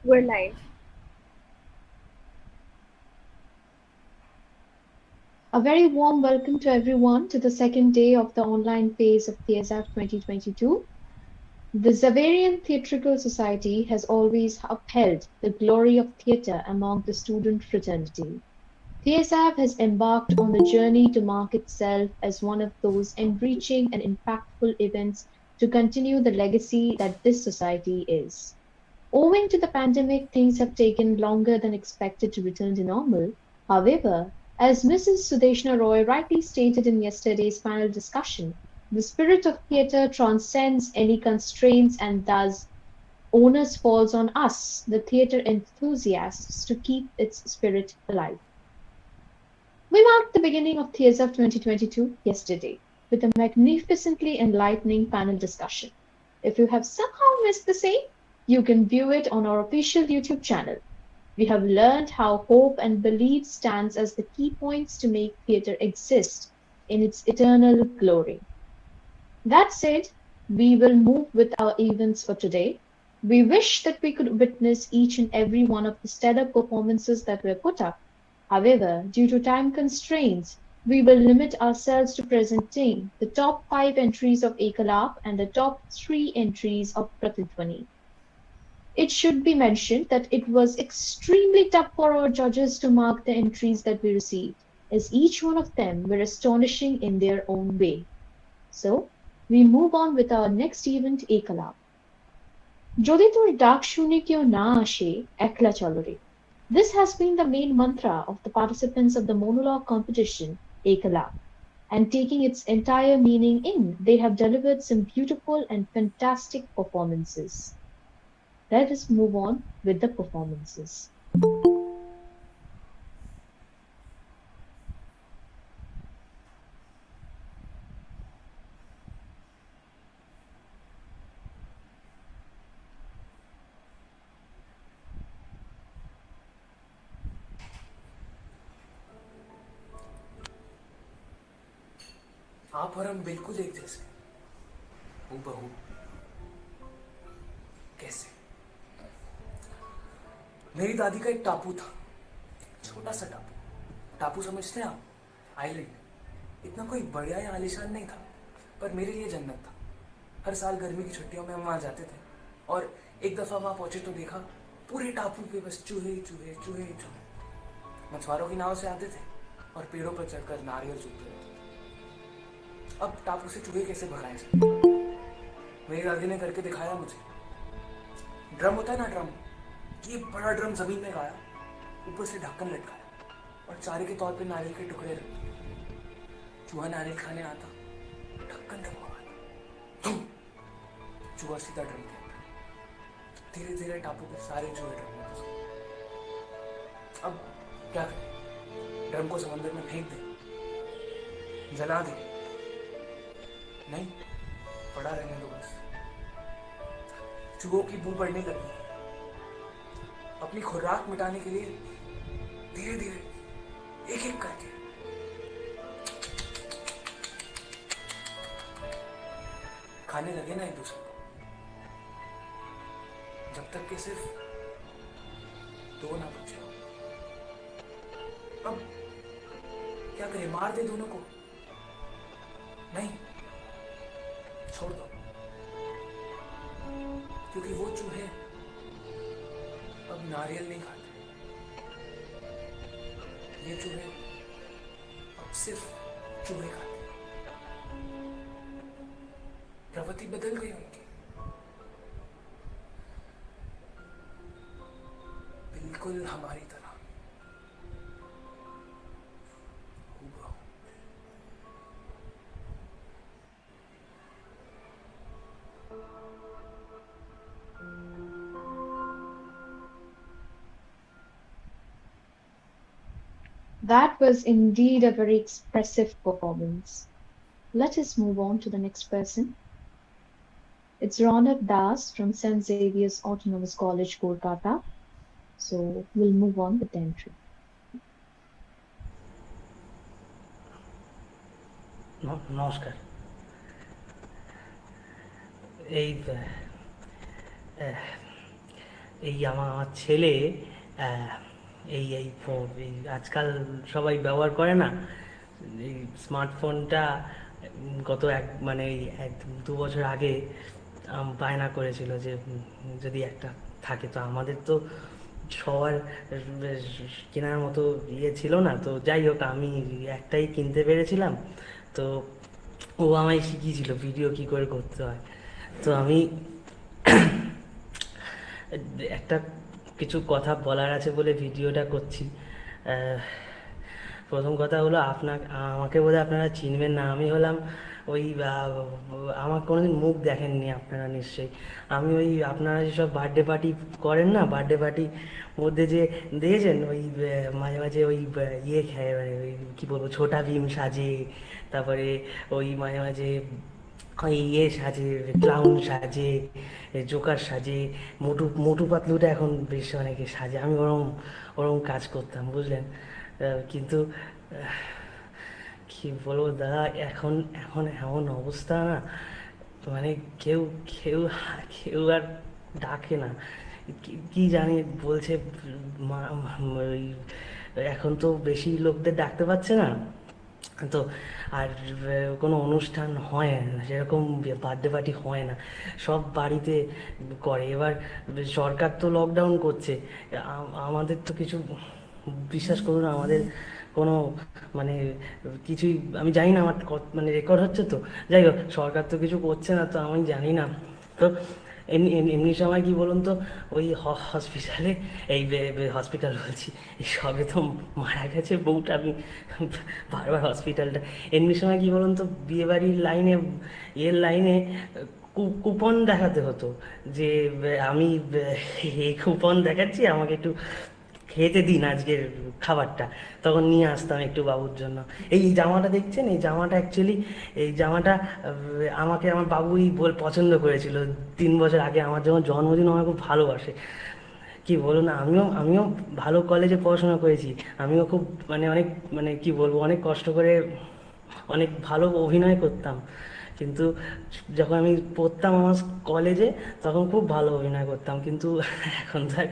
We're live. A very warm welcome to everyone to the second day of the online phase of Theaxav 2022. The Xaverian Theatrical Society has always upheld the glory of theatre among the student fraternity. Theaxav has embarked on the journey to mark itself as one of those enriching and impactful events to continue the legacy that this society is. Owing to the pandemic, things have taken longer than expected to return to normal. However, as Mrs. Sudeshna Roy rightly stated in yesterday's panel discussion, the spirit of theatre transcends any constraints and thus onus falls on us, the theatre enthusiasts, to keep its spirit alive. We marked the beginning of Theaxav 2022 yesterday with a magnificently enlightening panel discussion. If you have somehow missed the same, you can view it on our official YouTube channel. We have learned how hope and belief stands as the key points to make theatre exist in its eternal glory. That said, we will move with our events for today. We wish that we could witness each and every one of the stellar performances that were put up. However, due to time constraints, we will limit ourselves to presenting the top 5 entries of Ekalaap and the top 3 entries of Pratidhvani. It should be mentioned that it was extremely tough for our judges to mark the entries that we received, as each one of them were astonishing in their own way. So, we move on with our next event, Ekalaap. যদি তোর ডাক শুনে কেউ না আসে, একলা চলো রে. This has been the main mantra of the participants of the monologue competition, Ekalaap. And taking its entire meaning in, they have delivered some beautiful and fantastic performances. Let us move on with the performances. आप और हम बिल्कुल एक जैसे, हूबहू। कैसे? मेरी दादी का एक टापू था, छोटा सा टापू। टापू समझते हैं आप? आइलैंड। इतना कोई बढ़िया या आलीशान नहीं था, पर मेरे लिए जन्नत था। हर साल गर्मी की छुट्टियों में हम वहाँ जाते थे, और एक दफ़ा वहाँ पहुँचे तो देखा पूरे टापू पे बस चूहे चूहे चूहे चूहे। मछुआरों की नाव से आते थे और पेड़ों पर चढ़कर नारियल चुगते रहते थे। अब टापू से चूहे कैसे भगाए जाए? मेरी दादी ने करके दिखाया मुझे। ड्रम होता है ना, ड्रम, ये बड़ा ड्रम जमीन में गाया, ऊपर से ढक्कन लटकाया और चारे के तौर पे नारियल के टुकड़े रख दिए। चूहा नारियल खाने आता, ढक्कन दबाया, चूहा सीधा ड्रम के अंदर। धीरे धीरे टापू के सारे चूहे ड्रम में घुस गए। अब क्या करें? ड्रम को समंदर में फेंक दें, जला दें? नहीं, पड़ा रहने दो बस। चूहों की बू पड़ने लगी। अपनी खुराक मिटाने के लिए धीरे धीरे एक एक करके खाने लगे ना एक दूसरे को, जब तक कि सिर्फ दो ना बचे। अब क्या करें? मार दे दोनों को? नहीं, छोड़ दो, क्योंकि वो चूहे अब नारियल नहीं खाते। ये चूहे अब सिर्फ चूहे खाते। प्रवृत्ति बदल गई उनकी, बिल्कुल हमारी तरह। That was indeed a very expressive performance. Let us move on to the next person. It's Ronak Das from St. Xavier's Autonomous College, Kolkata. So we'll move on with the entry. নমস্কার। এই এই আমার ছেলে আহ, এই আজকাল সবাই ব্যবহার করে না, এই স্মার্টফোনটা গত এই 1-2 বছর আগে বায়না করেছিল যে যদি একটা থাকে। তো আমাদের তো সবার কেনার মতো ছিল না, তো যাই হোক আমি একটাই কিনতে পেরেছিলাম। তো ও আমায় শিখিয়েছিল ভিডিও কি করে করতে হয়। তো আমি একটা কিছু কথা বলার আছে বলে ভিডিওটা করছি। আহ, প্রথম কথা হলো, আমাকে বোধহয় আপনারা চিনবেন না। আমি হলাম ওই আমার কোনোদিন মুখ দেখেননি আপনারা নিশ্চয়ই। আমি ওই আপনারা যেসব বার্থডে পার্টি করেন না, বার্থডে পার্টি মধ্যে যে দেখেছেন ওই মাঝে মাঝে ওই ইয়ে খায়, ওই কী বলবো, ছোটা ভীম সাজে, তারপরে ওই মাঝে মাঝে ওই ইয়ে সাজে, ক্লাউন সাজে, জোকার সাজে, মোটু মোটু পাতলুটা এখন বেশ অনেকে সাজে। আমি ওরম ওরম কাজ করতাম, বুঝলেন। কিন্তু কি বলবো দাদা, এখন এখন এমন অবস্থা না, মানে কেউ কেউ কেউ আর ডাকে না। কি জানি বলছে, ওই এখন তো বেশি লোকদের ডাকতে পারছে না। তো আর কোনো অনুষ্ঠান হয় না সেরকম, বার্থডে পার্টি হয় না, সব বাড়িতে করে। এবার সরকার তো লকডাউন করছে, আমাদের তো কিছু, বিশ্বাস করুন আমাদের কোনো মানে কিছুই, আমি জানি না আমার রেকর্ড হচ্ছে তো, যাই হোক সরকার তো কিছু করছে না, তো আমি জানি না। তো এমনি এমনি সময় কি বলুন তো, ওই হসপিটালে, হসপিটাল বলছি, এই সবে তো মারা গেছে বউটা, আমি বারবার হসপিটালটা, এমনি সময় কি বলুন তো, বিয়েবাড়ির লাইনে, লাইনে কুপন দেখাতে হতো যে আমি এই কুপন দেখাচ্ছি, আমাকে একটু খেতে দিন আজকের খাবারটা। তখন নিয়ে আসতাম একটু বাবুর জন্য। এই জামাটা দেখছেন, এই জামাটা অ্যাকচুয়ালি, এই জামাটা আমাকে আমার বাবুই পছন্দ করেছিল 3 বছর আগে, আমার যখন জন্মদিন, আমার খুব ভালোবাসে। কি বলুন না, আমিও ভালো কলেজে পড়াশোনা করেছি। আমিও খুব অনেক কি বলবো, অনেক কষ্ট করে অনেক ভালো অভিনয় করতাম। কিন্তু যখন আমি পড়তাম আমার কলেজে, তখন খুব ভালো অভিনয় করতাম। কিন্তু এখন তো আর,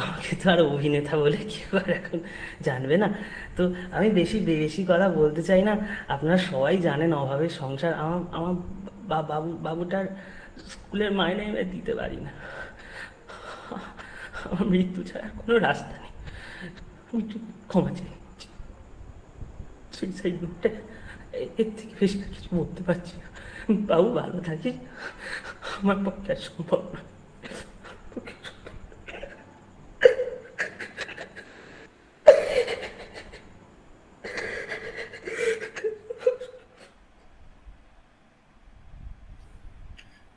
আমাকে তো আর অভিনেতা বলে কেউ আর এখন জানবে না। তো আমি বেশি বেশি কথা বলতে চাই না। আপনারা সবাই জানেন অভাবের সংসার। আমার আমার বাবুটার স্কুলের মাইনে আমি দিতে পারি না। আমার মৃত্যু ছাড়া কোনো রাস্তা নেই। আমি একটু ক্ষমা চাই। সুইসাইড নোটে এর থেকে বেশি আর কিছু বলতে পারছি না। বাবু ভালো থাকিস, আমার পক্ষে আর সম্ভব না।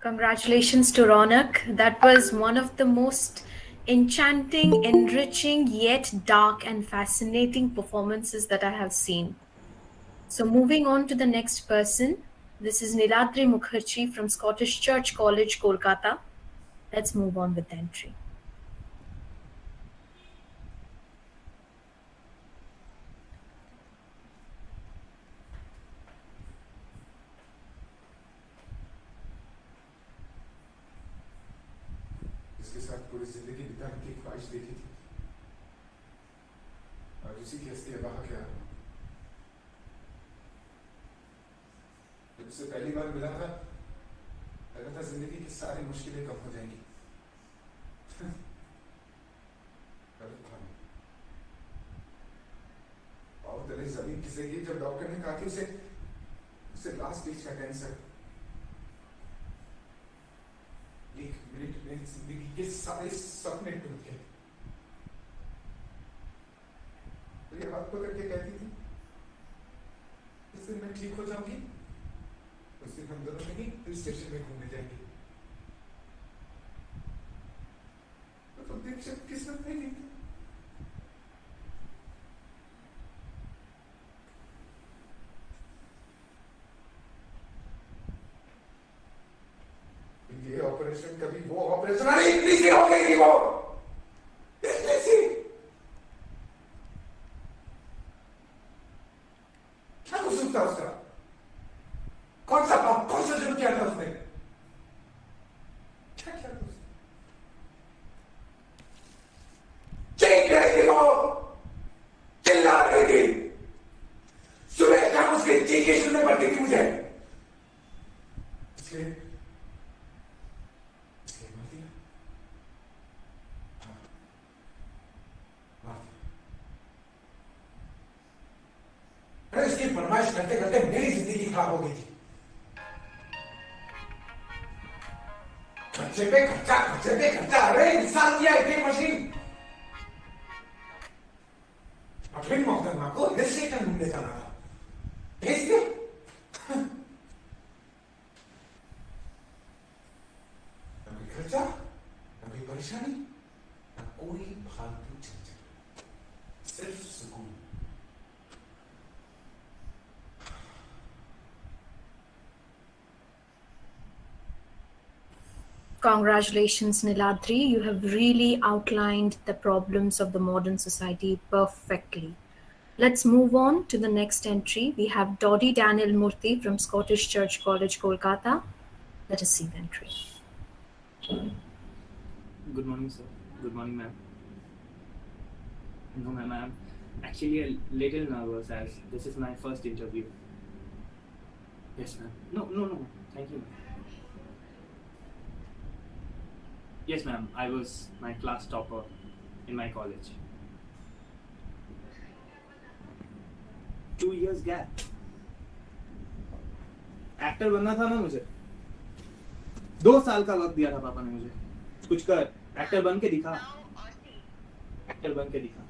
Congratulations to Ronak. That was one of the most enchanting, enriching, yet dark and fascinating performances that I have seen. So, moving on to the next person. This is Niratri Mukherjee from Scottish Church College, Kolkata. Let's move on with the entry. जिसके साथ पूरी जिंदगी बिताने की ख्वाहिश देखी थी, और उसी की हस्ती अब वहां क्या। जब उससे पहली बार मिला था, लगा था जिंदगी की सारी मुश्किलें कम हो जाएंगी। गलत था। और तले जमीन खिसकी जब डॉक्टर ने कहा कि उसे लास्ट स्टेज का कैंसर। एक मिनट में जिंदगी के सारे सपने टूट गए। तो ये हाथ पकड़ के कहती थी, इस दिन मैं ठीक हो जाऊंगी, उस दिन हम दोनों कहीं हिल स्टेशन में घूमने जाएंगे। तो दिन शायद किस्मत में नहीं थी। ये ऑपरेशन कभी वो ऑपरेशन इतनी सी हो गई थी, वो इतनी सी। क्या कसूर था उसका? कौन सा पाप, कौन सा जुर्म किया था उसने? क्या किया था उसने? मॉन्टाज करते करते मेरी जिंदगी खराब हो गई थी। खर्चे पे खर्चा, अरे इंसान की आईटीएम मशीन। और फिर मोहतरमा को हिल स्टेशन घूमने जाना था, भेज दे। न कोई खर्चा, न कोई परेशानी, न कोई फालतू झंझट, सिर्फ सुकून। Congratulations, Nilatri. You have really outlined the problems of the modern society perfectly. Let's move on to the next entry. We have Doddy Daniel Murthy from Scottish Church College, Kolkata. Let us see the entry. Good morning, sir. Good morning, ma'am. No, ma'am, I'm actually a little nervous as this is my first interview. Yes, ma'am. No. Thank you, ma'am. Yes, ma'am. I was my class topper in my college. 2 years gap. Actor बनना था ना मुझे। 2 साल का वक्त दिया था पापा ने मुझे। कुछ कर, एक्टर बन के दिखा। एक्टर बन के दिखा।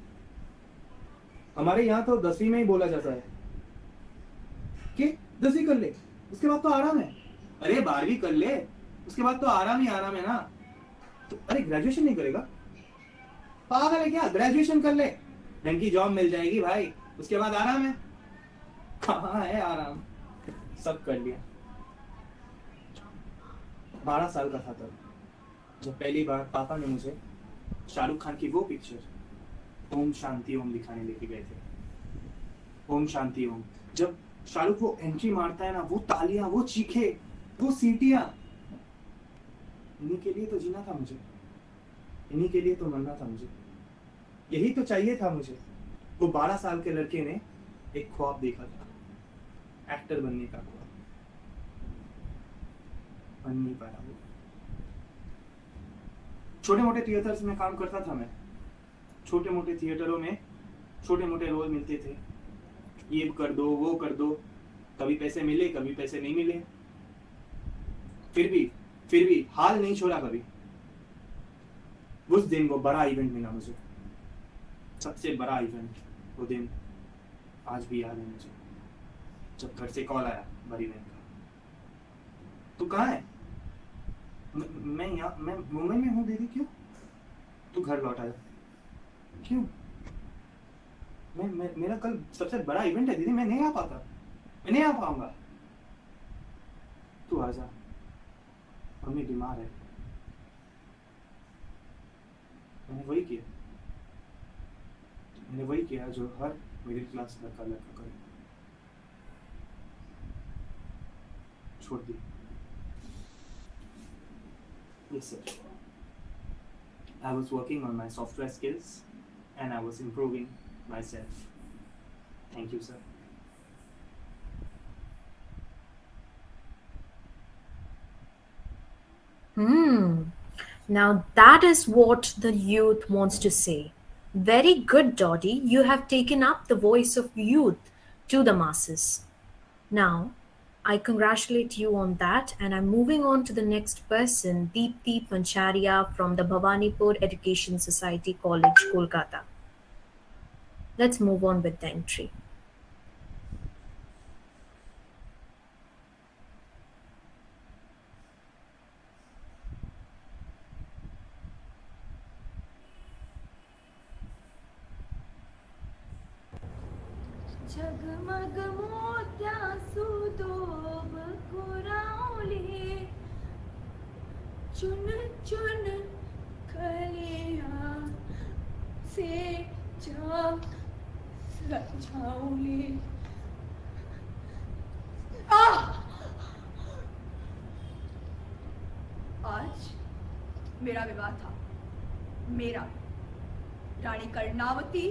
हमारे यहाँ तो 10वीं में ही बोला जाता है कि 10वीं कर ले, उसके बाद तो आराम है। अरे 12वीं कर ले, उसके बाद तो आराम ही आराम है ना। तो अरे ग्रेजुएशन नहीं करेगा? पागल है क्या? ग्रेजुएशन कर ले, ढंग की जॉब मिल जाएगी भाई, उसके बाद आराम है। कहाँ है आराम? सब कर लिया। 12 साल का था तब जब पहली बार पापा ने मुझे शाहरुख खान की वो पिक्चर ओम शांति ओम दिखाने लेके गए थे। ओम शांति ओम, जब शाहरुख वो एंट्री मारता है ना, वो तालियां, वो चीखे, वो सीटियां, इन्हीं के लिए तो जीना था मुझे, इन्हीं के लिए तो मरना था मुझे, यही तो चाहिए था मुझे। वो 12 साल के लड़के ने एक ख्वाब देखा था, एक्टर बनने का ख्वाब, बन नहीं पाया वो। छोटे मोटे थिएटर्स में काम करता था मैं, छोटे मोटे थिएटरों में छोटे मोटे रोल मिलते थे, ये कर दो वो कर दो, कभी पैसे मिले कभी पैसे नहीं मिले, फिर भी हाल नहीं छोड़ा कभी। उस दिन वो बड़ा इवेंट मिला मुझे, सबसे बड़ा इवेंट, वो दिन आज भी याद है मुझे, जब घर से कॉल आया बड़ी बहन का, तू कहाँ है? मैं मुंबई में हूँ दीदी। क्यों? तू घर लौट आया? क्यों? मेरा कल सबसे बड़ा इवेंट है दीदी, मैं नहीं आ पाता, मैं नहीं आ पाऊंगा। तू आ जा, मम्मी बीमार है। मैंने वही किया जो हर मिडिल क्लास लड़का करे, छोड़ दी। Yes, sir. I was working on my software skills and I was improving myself. Thank you, sir. Now that is what the youth wants to say. Very good, Doddy. You have taken up the voice of youth to the masses. Now, I congratulate you on that, and I'm moving on to the next person, Deepthi Pancharia from the Bhavanipur Education Society College, Kolkata. Let's move on with the entry. जगमग मोत्या सुदोब कुरावले, चुन चुन कलिया से जग सजावले। आज मेरा विवाह था, मेरा रानी कर्णावती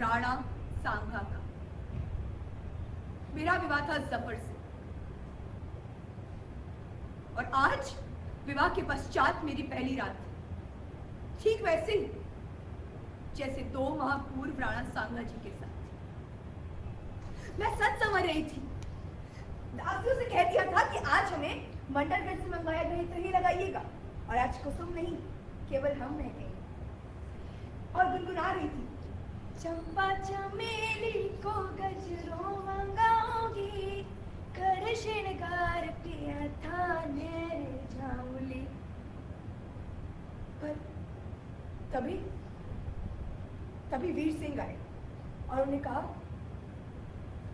राणा सांघा का। मेरा विवाह था जफर से, और आज विवाह के पश्चात मेरी पहली रात थी, ठीक वैसे ही जैसे 2 माह पूर्व राणा सांगा जी के साथ। मैं सच समझ रही थी। दासू से कह दिया था कि आज हमें मंडलगढ़ से मंगवाया गया तो ही लगाइएगा, और आज कुसुम नहीं, केवल हम महकेंगे। और गुनगुना रही थी, चंपा चमेली को गजरों मंगाऊंगी, कर श्रृंगार पिया था मेरे झामुली। पर तभी वीर सिंह आए और उन्हें कहा,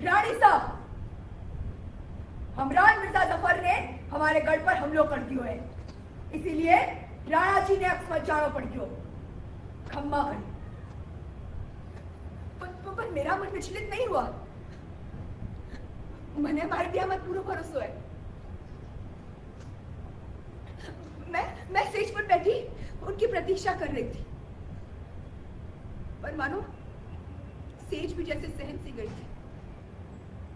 रानी साहब, हमरान मिर्जा जफर ने हमारे गढ़ पर हमला कर दियो है, इसीलिए राणा जी ने अक्समचारों पड़ दियो, खम्मा बनी। पर मेरा मन विचलित नहीं हुआ। मैंने हमारे दिया मत पूरा भरोसा है। मैं स्टेज पर बैठी उनकी प्रतीक्षा कर रही थी, पर मानो सेज भी जैसे सहम सी गई थी।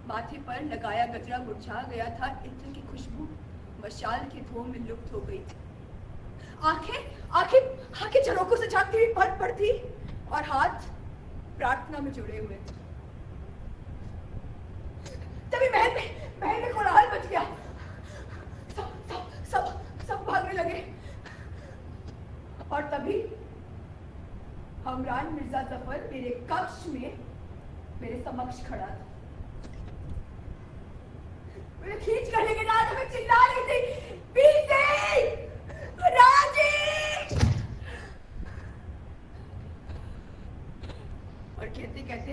माथे पर लगाया गजरा मुरझा गया था, इत्र की खुशबू मशाल के धुओं में लुप्त हो गई थी। आंखें झरोकों से झांकती हुई पलट पड़ती और हाथ प्रार्थना में जुड़े हुए थे। तभी महल में कोलाहल मच गया। सब भागने लगे और तभी हमरान मिर्जा जफर मेरे कक्ष में मेरे समक्ष खड़ा था। मुझे खींच कर लेके जा रहा, मैं चिल्ला रही थी, पीछे राजी। और कहते कहते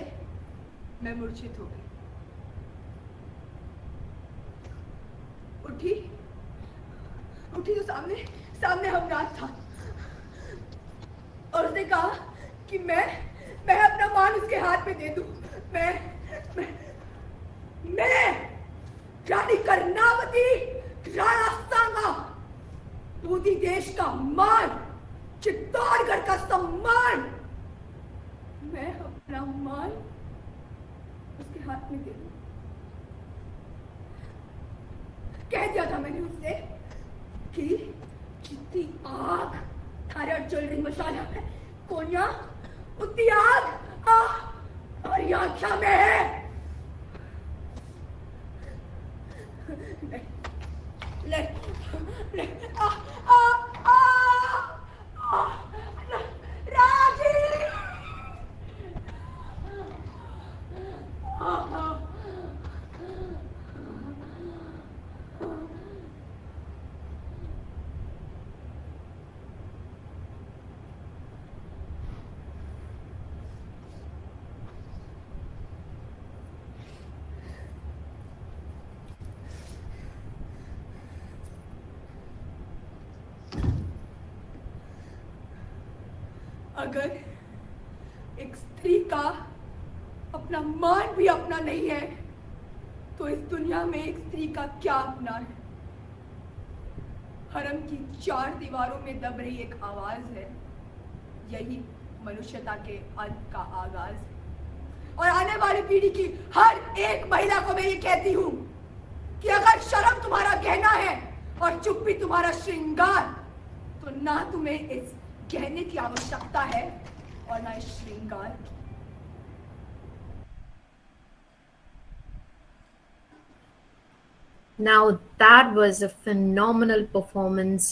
मैं मूर्छित हो गई। उठी तो सामने हमरान था और उसने कहा कि मैं अपना मान उसके हाथ में दे दूं। मैं रानी कर्णावती, राणा सांगा, दूधी देश का मान, चित्तौड़गढ़ का सम्मान, मैं अपना मान उसके हाथ में दे दूं। कह दिया था मैंने उससे कि जितनी आग थारे और जल रही मशाला में कोनिया, उतनी आग हमारी आंखों में है। ले, राजी। अगर एक स्त्री का अपना मान भी अपना नहीं है, तो इस दुनिया में एक स्त्री का क्या अपना है? हरम की चार दीवारों में दब रही एक आवाज है, यही मनुष्यता के अंत का आगाज है। और आने वाली पीढ़ी की हर एक महिला को मैं ये कहती हूँ कि अगर शर्म तुम्हारा गहना है और चुप्पी तुम्हारा श्रृंगार, तो ना तुम्हें इस गहने की आवश्यकता है और ना इस श्रृंगार की। Now that was a phenomenal performance,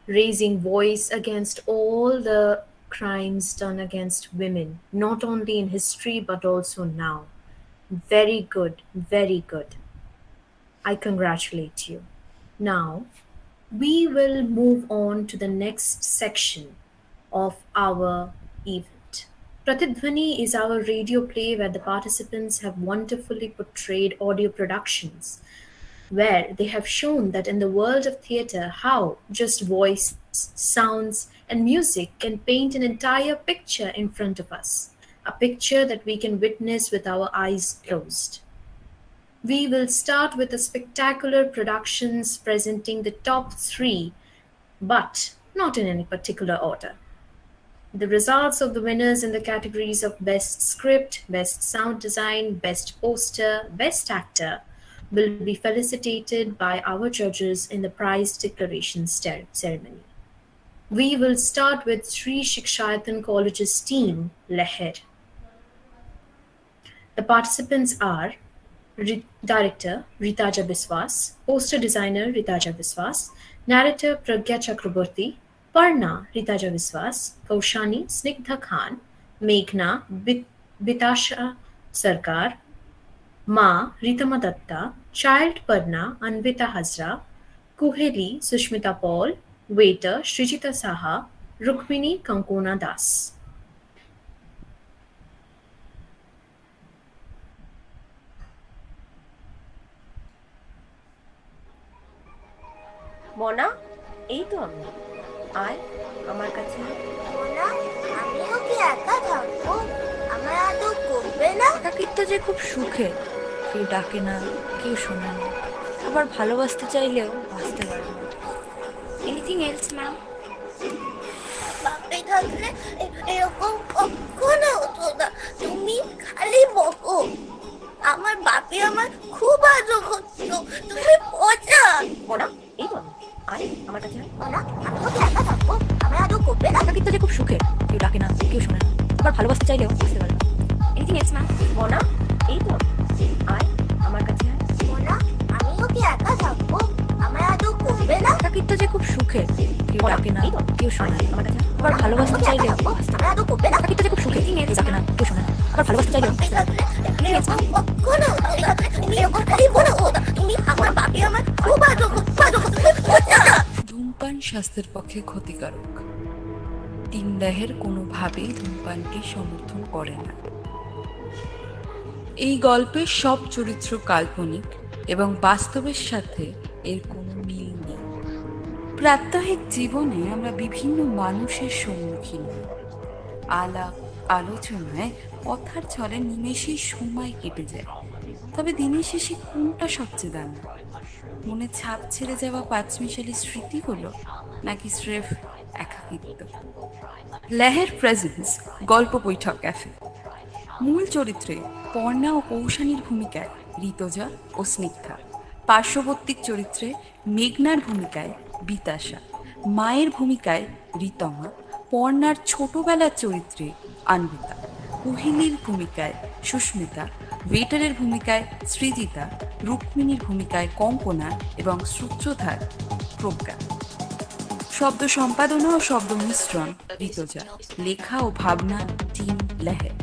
raising voice against all the crimes done against women, not only in history but also now. Very good, very good. I congratulate you. Now, we will move on to the next section of our event. Pratidhvani is our radio play where the participants have wonderfully portrayed audio productions, where they have shown that in the world of theatre, how just voice, sounds, and music can paint an entire picture in front of us, a picture that we can witness with our eyes closed. We will start with the spectacular productions presenting the top three, but not in any particular order. The results of the winners in the categories of Best Script, Best Sound Design, Best Poster, Best Actor will be felicitated by our judges in the prize declaration ceremony. We will start with Sri Shikshayatan College's team, Leher. The participants are Director Ritaja Biswas, poster designer Ritaja Biswas, narrator Pragya Chakraborty, Parna Ritaja Biswas, Kaushani Snigdha Khan, Meghna Bitasha Sarkar, Ma Ritama Datta, child Parna Anvita Hazra, Kuheli Sushmita Paul, waiter Srijita Saha, Rukmini Kankona Das. মনা, এই তো আমি। আয় আমার কাছে। মোনা, আমিও কি একা থাকবো? আমার আদৌ করবে না? একাকিত্ব যে খুব সুখে, কেউ ডাকে না, কেউ শোনে না, আবার ভালোবাসতে চাইলেও বাঁচতে পারে না। Anything else ma'am? বাপে থাকলে এরকম কখনো হতো না। তুমি খালি বকো। আমার বাপে আমার খুব আদর করতো। তুমি পচা। মোনা, এই তো আমি। আয় আমার কাছে। মোনা, আমিও কি একা থাকবো? আমার আদৌ করবে না? একাকিত্ব যে খুব সুখে, কেউ ডাকে না, কেউ শোনে না, আবার ভালোবাসতে চাইলেও বাঁচতে পারে না। Anything else ma'am? মনা, এই তো আমি। আয় আমার কাছে। মোনা, আমিও কি একা থাকবো? আমার আদৌ করবে না? একাকিত্ব যে খুব সুখে, কেউ ডাকে না, কেউ শোনে না, আমার কাছে। আবার ভালোবাসতে চাইলেও বাঁচতে পারে না। আমার আদৌ করবে না? একাকিত্ব যে খুব সুখে, কেউ ডাকে না, কেউ শোনে না, আবার ভালোবাসতে চাইলেও বাঁচতে পারে না। এরকম কখনো হতো না। তুমি এরকম খালি বলো। তুমি আমার বাপে আমার খুব আদর করতো। তুমি পচা। ধূমপান স্বাস্থ্যের পক্ষে ক্ষতিকারক। টিমডাহের কোনোভাবেই ধূমপানকে সমর্থন করে না। এই গল্পের সব চরিত্র কাল্পনিক এবং বাস্তবের সাথে এর কোনো মিল নেই। প্রাত্যহিক জীবনে আমরা বিভিন্ন মানুষের সম্মুখীন হই। আলাপ আলোচনায় কথার ছলে নিমেষেই সময় কেটে যায়। তবে দিনের শেষে কোনটা সবচেয়ে দামি? মনে ছাপ ছেড়ে যাওয়া পাঁচমিশালি স্মৃতি হলো, নাকি স্রেফ একাকিত্ব? লেহের প্রেজেন্স গল্প বৈঠক ক্যাফে। মূল চরিত্রে পর্ণা ও কৌশানীর ভূমিকায় ঋতজা ও স্নিগ্ধা, পার্শ্ববর্তী চরিত্রে মেঘনার ভূমিকায় বিতাশা, মায়ের ভূমিকায় ঋতমা, পর্ণার ছোটবেলার চরিত্রে আনবিতা, কুহিলির ভূমিকায় সুস্মিতা, ওয়েটারের ভূমিকায় সৃজিতা, রুক্মিণীর ভূমিকায় কঙ্কনা এবং সূত্রধার প্রজ্ঞা। শব্দ সম্পাদনা ও শব্দ মিশ্রণ ঋতজা, লেখা ও ভাবনা team লেহের।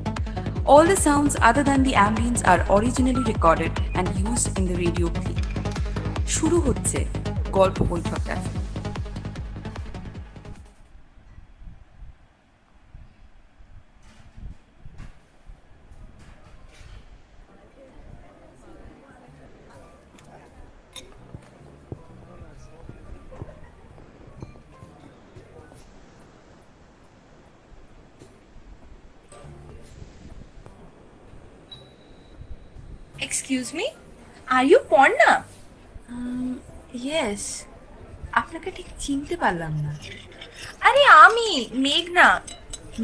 All the sounds other than the ambience are originally recorded and used in the radio play. শুরু হচ্ছে গল্প বৈঠক cafe. Excuse me, are you Parna? Yes, আপনাকে ঠিক চিনতে পারলাম না। আরে আমি মেঘনা,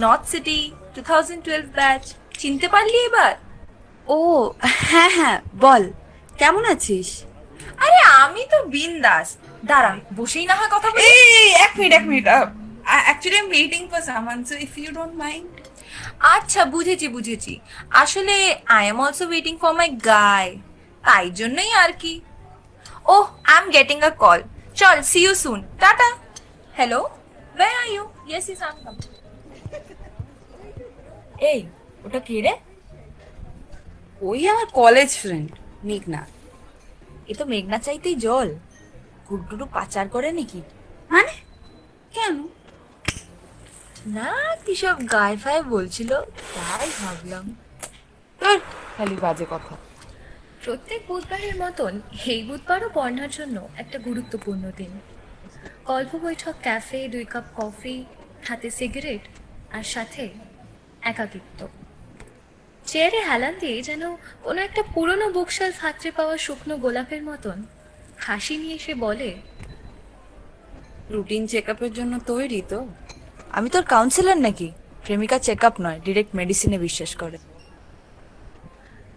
নর্থ সিটি 2012 ব্যাচ। চিনতে পারলি এবার? ও হ্যাঁ হ্যাঁ, বল কেমন আছিস? আরে আমি তো বিন্দাস। দাঁড়া, বসেই না হয় কথা বলি। এই এক minute, actually I am waiting for someone, so if you don't mind. আচ্ছা, বুঝেছি। আসলে I am also waiting for my guy, তাই জন্যই আর কি। Oh, I am getting a call. চল, সি ইউ সুন, টাটা। Hello, where are you? Yes I am coming. এই, ওটা কে রে? ওই আমার কলেজ ফ্রেন্ড মেঘনা। এ তো মেঘনা চাইতেই জল। গুড্ডুরু পাচার করে নাকি? মানে কেন? না, কি সব গায়ে ফায়ে বলছিল, তাই ভাবলাম। তোর খালি বাজে কথা। প্রত্যেক বুধবারের মতন এই বুধবারও পর্ণার জন্য একটা গুরুত্বপূর্ণ দিন। গল্প বৈঠক ক্যাফে, 2 কাপ কফি, হাতে সিগারেট, আর সাথে একাকিত্ব। চেয়ারে হেলান দিয়ে যেন কোনো একটা পুরনো বুকশেলফ হাতড়ে পাওয়া শুকনো গোলাপের মতন হাসি নিয়ে সে বলে, রুটিন চেক আপের জন্য তৈরি তো? আমি তোর কাউন্সিলর নাকি? প্রেমিকা চেক আপ নয়, ডিরেক্ট মেডিসিনে বিশ্বাস করে।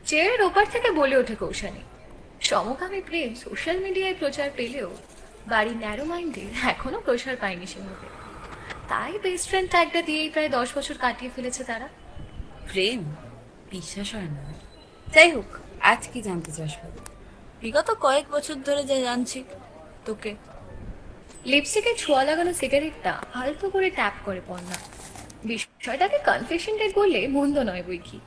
চেয়ারের ওপার থেকে বলে ওঠে কৌশানী, সমকামী প্রেম সোশ্যাল মিডিয়ায় প্রচার পেলেও বাড়ি ন্যারো মাইন্ডে এখনো প্রসার পায়নি সেভাবে। তাই বেস্ট ফ্রেন্ড ট্যাগটা দিয়েই প্রায় 10 বছর কাটিয়ে ফেলেছে তারা। প্রেম বিশ্বাস হয় না। যাই হোক, আজ কি জানতে চাস বল? বিগত কয়েক বছর ধরে যা জানছি তোকে। লিপস্টিকে ছোঁয়া লাগানো সিগারেটটা আলতো করে ট্যাপ করে পড়না। বিষয়টাকে কনফেশন ডেট বললে মন্দ নয় বই কি,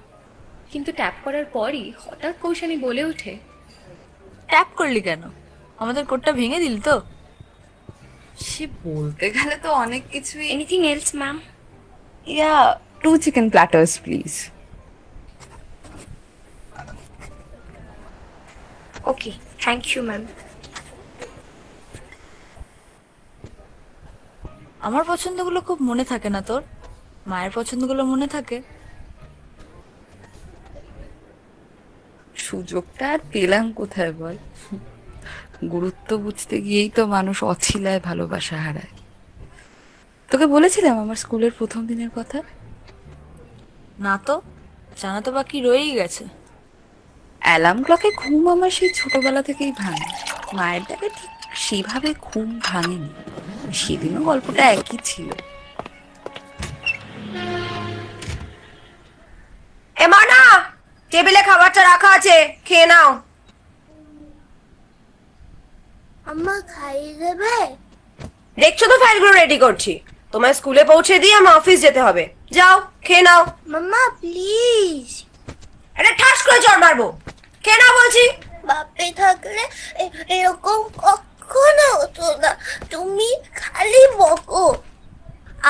কিন্তু ট্যাপ করার পরই হঠাৎ কৌশানী বলে ওঠে, ট্যাপ করলি কেন? আমাদের কোডটা ভেঙে দিল তো? সে বলতে গেলে তো অনেক কিছুই। Anything else ma'am? Yeah, 2 chicken platters please. Okay, thank you ma'am. আমার পছন্দগুলো খুব মনে থাকে না তোর? মায়ের পছন্দগুলো মনে থাকে? সুযোগটা আর পেলাম কোথায় বল? গুরুত্ব বুঝতে গিয়েই তো মানুষ অছিলায় ভালোবাসা হারায়। তোকে বলেছিলাম আমার স্কুলের প্রথম দিনের কথা? না তো, জানা তো বাকি রয়েই গেছে। অ্যালার্ম ক্লকে ঘুম আমার সেই ছোটবেলা থেকেই ভাঙে। মায়ের ডাকে ঠিক সেভাবে ঘুম ভাঙেনি। সেদিনও গল্পটা একই ছিল। এমানা, টেবিলে খাবারটা রাখা আছে, খেয়ে নাও। আম্মা খাইয়ে দেবে? দেখছো তো ফাইলগুলো রেডি করছি। তোমার স্কুলে পৌঁছে দিয়ে আমার অফিস যেতে হবে। যাও, খেয়ে নাও। মাম্মা প্লিজ। এটা ঠাস করে চড় মারবো। খেয়ে নাও বলছি। বাপে থাকলে এরকম কখনো হতো না, তুমি খালি বকো।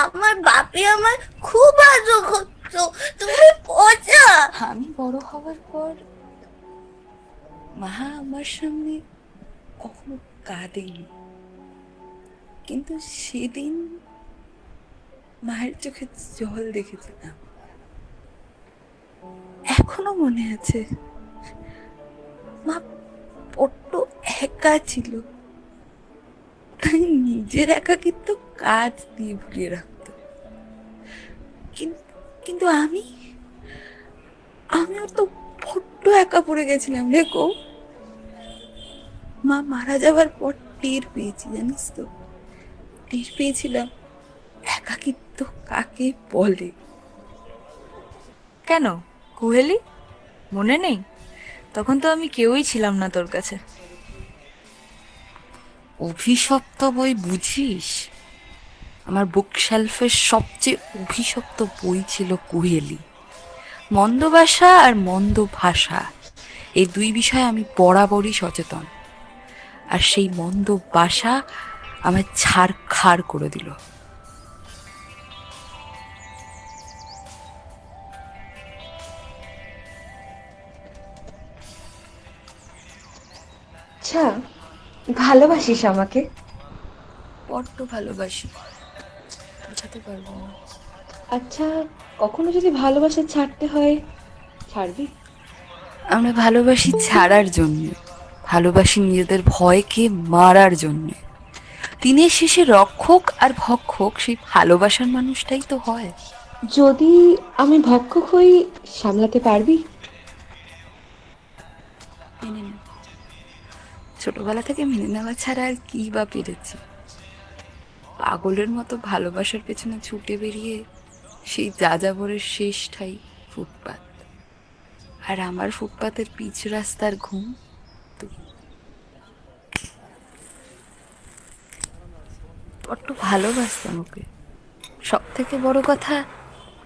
আমার বাপে আমার খুব আদর করতো, তুমি পচা। আমি বড় হওয়ার পর মা আমার সামনে কখনো কাঁদেনি, কিন্তু সেদিন মায়ের চোখে জল দেখেছিলাম। এখনো মনে আছে, মা বড্ড একা ছিল, তাই নিজের একাকিত্ব কাজ দিয়ে ভুলিয়ে রাখতো। কিন্তু আমিও তো বড্ড একা পড়ে গেছিলাম রে গো। মা মারা যাওয়ার পর টের পেয়েছি, জানিস তো, টের পেয়েছিলাম একাকিত্ব কাকে বলে। কেন কুহেলি, মনে নেই? তখন তো আমি কেউই ছিলাম না তোর কাছে। অভিশপ্ত বই বুঝিস? আমার বুকশেলফের সবচেয়ে অভিশপ্ত বই ছিল কুহেলি। মন্দ ভাষা আর মন্দ ভাষা, এই দুই বিষয়ে আমি বরাবরই সচেতন। আর সেই মন্দ ভাষা আমায় ছাড়খাড় করে দিল। আচ্ছা, ভালোবাসিস আমাকে? বড্ড ভালোবাসি, বোঝাতে পারবো না। আচ্ছা, কখনো যদি ভালোবাসা ছাড়তে হয়, ছাড়বি? আমরা ভালোবাসি ছাড়ার জন্য, ভালোবাসি নিজেদের ভয়কে মারার জন্য। দিনের শেষে রক্ষক আর ভক্ষক সেই ভালোবাসার মানুষটাই তো হয়। যদি আমি ভক্ষক হই, সামলাতে পারবি? মেনে নে। ছোটবেলা থেকে মেনে নেওয়া ছাড়া আর কি বা পেরেছি। পাগলের মতো ভালোবাসার পেছনে ছুটে বেরিয়ে সেই যাযাবরের শেষ ঠাই ফুটপাত। আর আমার ফুটপাতের পিচ রাস্তার ঘুম তুই। বড্ড ভালোবাসতাম ওকে। সব থেকে বড় কথা,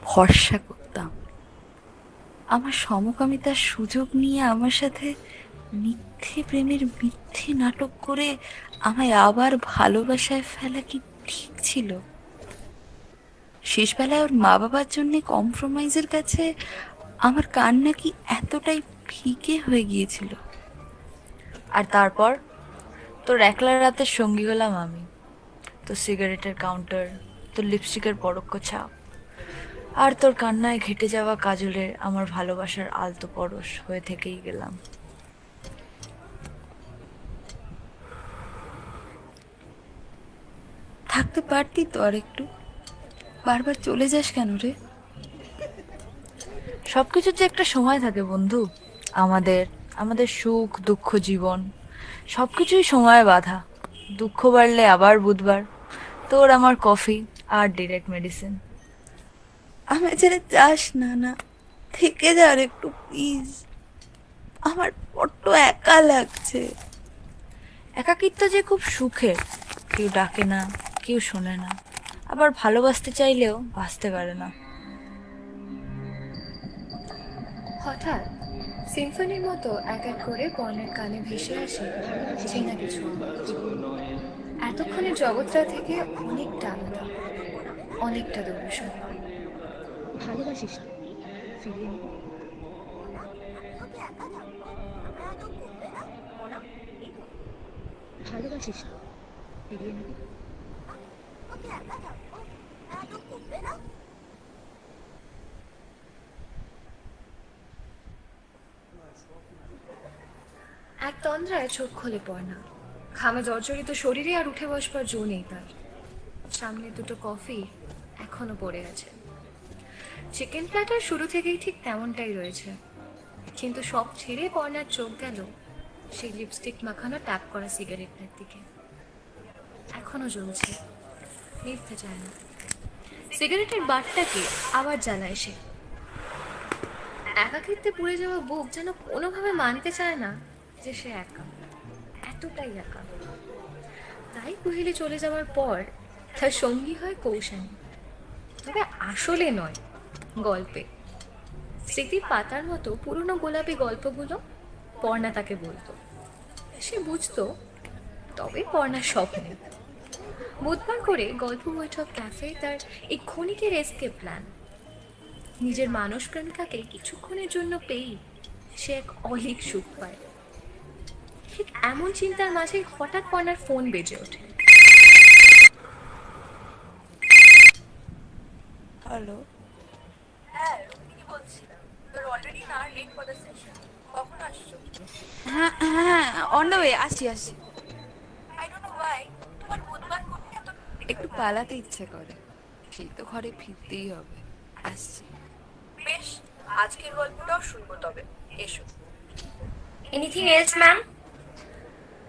ভরসা করতাম। আমার সমকামিতার সুযোগ নিয়ে আমার সাথে মিথ্যে প্রেমের মিথ্যে নাটক করে আমায় আবার ভালোবাসায় ফেলা কি ঠিক ছিল? শেষবেলায় ওর মা বাবার জন্য কম্প্রোমাইজের কাছে আমার কান্না কি এতটাই ফিকে হয়ে গিয়েছিল? আর তারপর তোর একলা রাতের সঙ্গী হলাম আমি। তোর সিগারেটের কাউন্টার, তোর লিপস্টিকের পরোক্ষ ছাপ, আর তোর কান্নায় ঘেটে যাওয়া কাজলের আমার ভালোবাসার আলতো পরশ হয়ে থেকেই গেলাম। থাকতে পারতি তো আর একটু। বারবার চলে যাস কেন রে? সবকিছুর যে একটা সময় থাকে বন্ধু। আমাদের আমাদের সুখ দুঃখ জীবন সবকিছুই সময়ে বাঁধা। দুঃখ বাড়লে আবার বুধবার, তোর আমার কফি আর ডিরেক্ট মেডিসিন। আমায় ছেড়ে যাস না, না থেকে যা আর একটু প্লিজ। আমার বড্ড একা লাগছে। একাকিত্ব যে খুব সুখের, কেউ ডাকে না, কেউ শোনে না, আবার ভালোবাসতে চাইলেও বাসতে পারে না। হঠাৎ সিম্ফনির মতো এক এক করে পর্ণের কানে ভেসে আসে চেনা কিছু আওয়াজ। এতক্ষণের জগৎটা থেকে অনেকটা আলাদা, অনেকটা দূরসর। ভালোবাসিস না, ফিরিয়ে নিবি। ভালোবাসিস না, ফিরিয়ে নিবি। এক তন্দ্রায় চোখ খোলে পর্ণা। ঘামে জর্জরিত শরীরে আর উঠে বসবার জো নেই তার। সামনে দুটো কফি এখনো পড়ে আছে। চিকেন প্ল্যাটার শুরু থেকেই ঠিক তেমনটাই রয়েছে, কিন্তু সব ছেড়ে পর্ণার চোখ গেল সেই লিপস্টিক মাখানো ট্যাপ করা সিগারেটটার দিকে। এখনো জ্বলছে, নিভতে চায় না। সিগারেটের বাটটাকে আবার জ্বালায় সে। একাকিত্বে পুড়ে যাওয়া বুক যেন কোনোভাবে মানতে চায় না যে সে একা, এতটাই একা। তাই কুহেলি চলে যাওয়ার পর তার সঙ্গী হয় কৌশানী, তবে আসলে নয়, গল্পে। স্মৃতির পাতার মতো পুরনো গোলাপি গল্পগুলো পর্ণা তাকে বলতো, সে বুঝতো, তবে পর্ণার স্বপ্নে। বুধবার করে গল্প বৈঠক ক্যাফে তার এই ক্ষণিকের এসকেপ প্ল্যান। নিজের মানুষ প্রেমিকাকে কিছুক্ষণের জন্য পেয়েই সে এক অলিক সুখ পায়। ঠিক এমন চিন্তার মাঝে হঠাৎ পর্ণার ফোন বেজে ওঠে। হ্যালো। হ্যাঁ, রুক্মিণী বলছিলাম। তোর অলরেডি না লেট ফর দ্য সেশন। কখন আসছো? হ্যাঁ হ্যাঁ, অন দ্য ওয়ে, আসছি। আই ডোন্ট নো হোয়াই তোমার বুধবার করতে এত একটু পালাতে ইচ্ছে করে। সেই তো ঘরে ফিরতেই হবে। আসছি। বেশ, আজকের গল্পটাও শুনবো তবে। এসো। Anything else ma'am?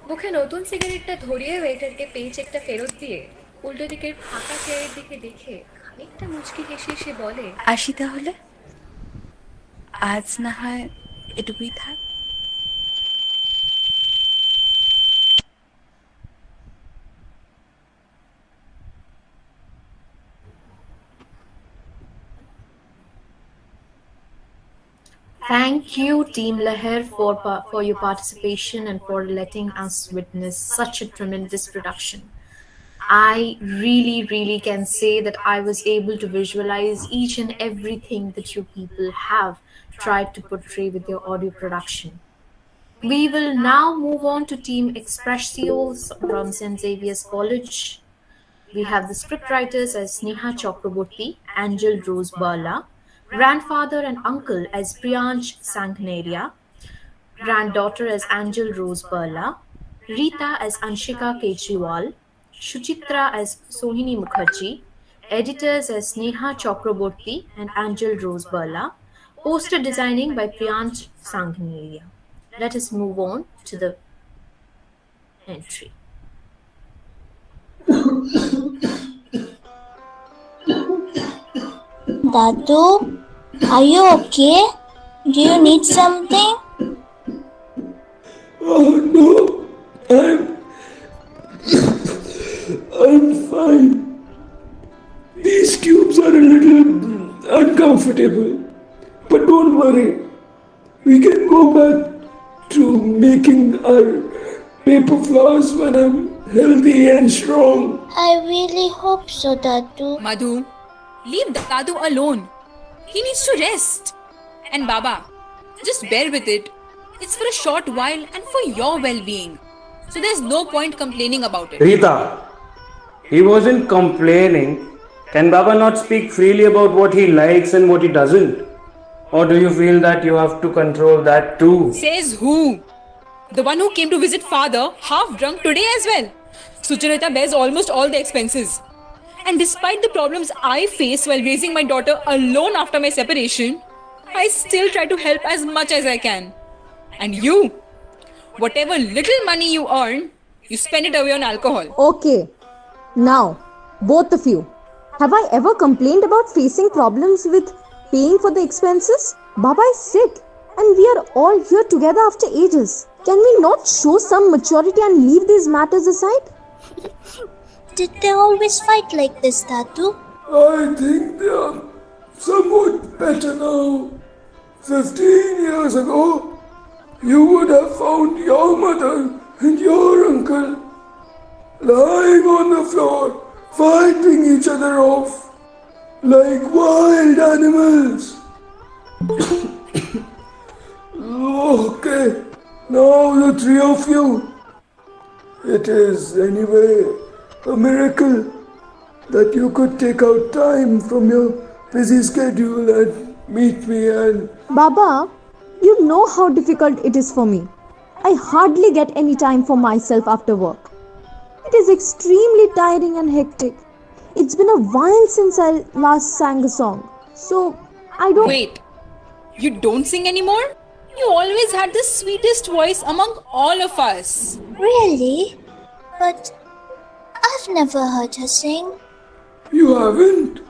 মুখে নতুন সিগারেটটা ধরিয়ে ওয়েটারকে পে চেকটা ফেরত দিয়ে উল্টো দিকের ফাঁকা চেয়ারের দিকে দেখে খানিকটা মুচকি হেসে সে বলে, আসি তাহলে, আজ না হয় এটুকুই থাক। Thank you, Team Leher, for your participation and for letting us witness such a tremendous production. I really can say that I was able to visualize each and everything that you people have tried to portray with your audio production. We will now move on to Team Expressio from St. Xavier's College. We have the scriptwriters as Neha Chakraborty, Angel Rose Barla, grandfather and uncle as Priyansh Sangneria, granddaughter as Angel Rose Barla, Rita as Anshika Kejriwal, Shuchitra as Sohini Mukherjee, editors as Neha Chakraborty and Angel Rose Barla, poster designing by Priyansh Sangneria. Let us move on to the entry. Dadu, are you okay? Do you need something? Oh no, I'm fine. These tubes are a little uncomfortable, but don't worry. We can go back to making our paper flowers when I'm healthy and strong. I really hope so, Dadu. Madhu, leave Dadu alone. He needs to rest. And Baba, just bear with it. It's for a short while and for your well-being. So there's no point complaining about it. Rita, he wasn't complaining. Can Baba not speak freely about what he likes and what he doesn't? Or do you feel that you have to control that too? Says who? The one who came to visit father half drunk today as well. Sucharita bears almost all the expenses. And despite the problems I face while raising my daughter alone after my separation, I still try to help as much as I can. And you, whatever little money you earn, you spend it away on alcohol. Okay, now, both of you, have I ever complained about facing problems with paying for the expenses? Baba is sick And we are all here together after ages. Can we not show some maturity and leave these matters aside? Did they always fight like this, Dadu? I think they are somewhat better now. 15 years ago, you would have found your mother and your uncle lying on the floor, fighting each other off like wild animals. Okay, now the three of you. It is anyway a miracle that you could take out time from your busy schedule and meet me and... Baba, you know how difficult it is for me. I hardly get any time for myself after work. It is extremely tiring and hectic. It's been a while since I last sang a song. So, I don't... Wait, you don't sing anymore? You always had the sweetest voice among all of us. Really? But I've never heard her sing. You haven't?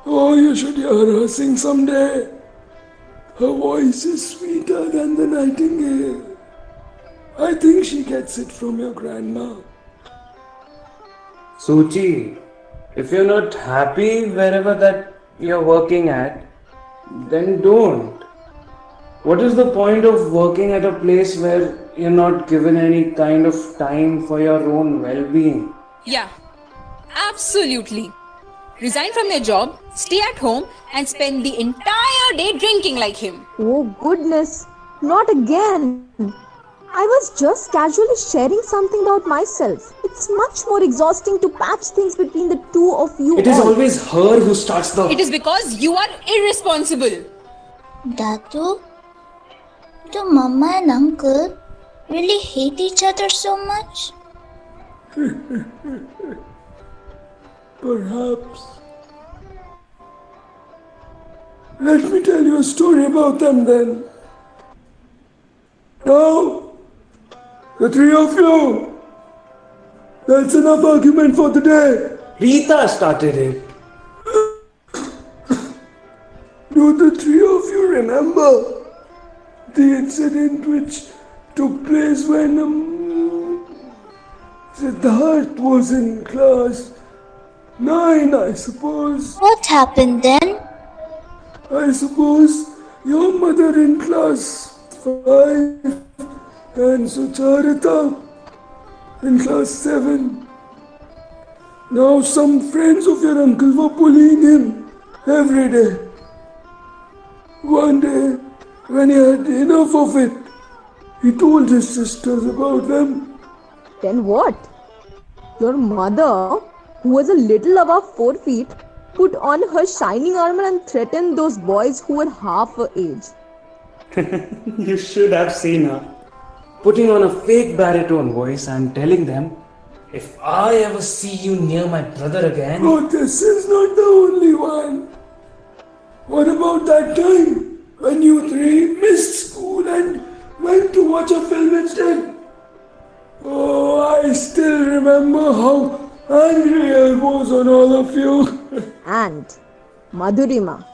Oh, you should hear her sing someday. Her voice is sweeter than the nightingale. I think she gets it from your grandma. Suchi, if you're not happy wherever that you're working at, then don't. What is the point of working at a place where you're not given any kind of time for your own well-being? Yeah, absolutely. Resign from your job, stay at home, and spend the entire day drinking like him. Oh goodness, not again. I was just casually sharing something about myself. It's much more exhausting to patch things between the two of you. It is always her who starts the... It is because you are irresponsible. Dadu, do Mama and Uncle really hate each other so much? Perhaps. Let me tell you a story about them then. Now, the three of you. That's enough argument for the day. Rita started it. Do the three of you remember the incident which took place when Siddharth was in class 9, I suppose? What happened then? I suppose your mother in class 5 and Sucharita in class 7. Now some friends of your uncle were bullying him every day. One day, when he had enough of it, he told his sisters about them. Then what? Your mother, who was a little above 4 feet, put on her shining armor and threatened those boys who were half her age. You should have seen her putting on a fake baritone voice and telling them, if I ever see you near my brother again... Oh, this is not the only one. What about that time when you three missed school and went to watch a film instead? Oh, I still remember how angry I was on all of you. And Madhurima,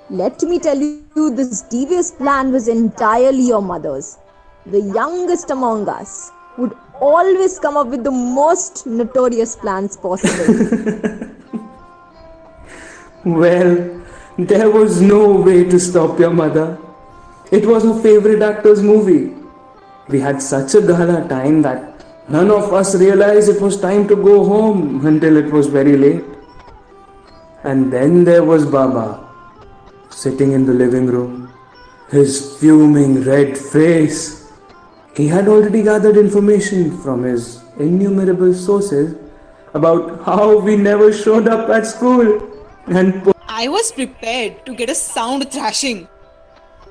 let me tell you, this devious plan was entirely your mother's. The youngest among us would always come up with the most notorious plans possible. Well, there was no way to stop your mother. It was her favorite actor's movie. We had such a gala time that none of us realized it was time to go home until it was very late. And then there was Baba, sitting in the living room, his fuming red face. He had already gathered information from his innumerable sources about how we never showed up at school and I was prepared to get a sound thrashing.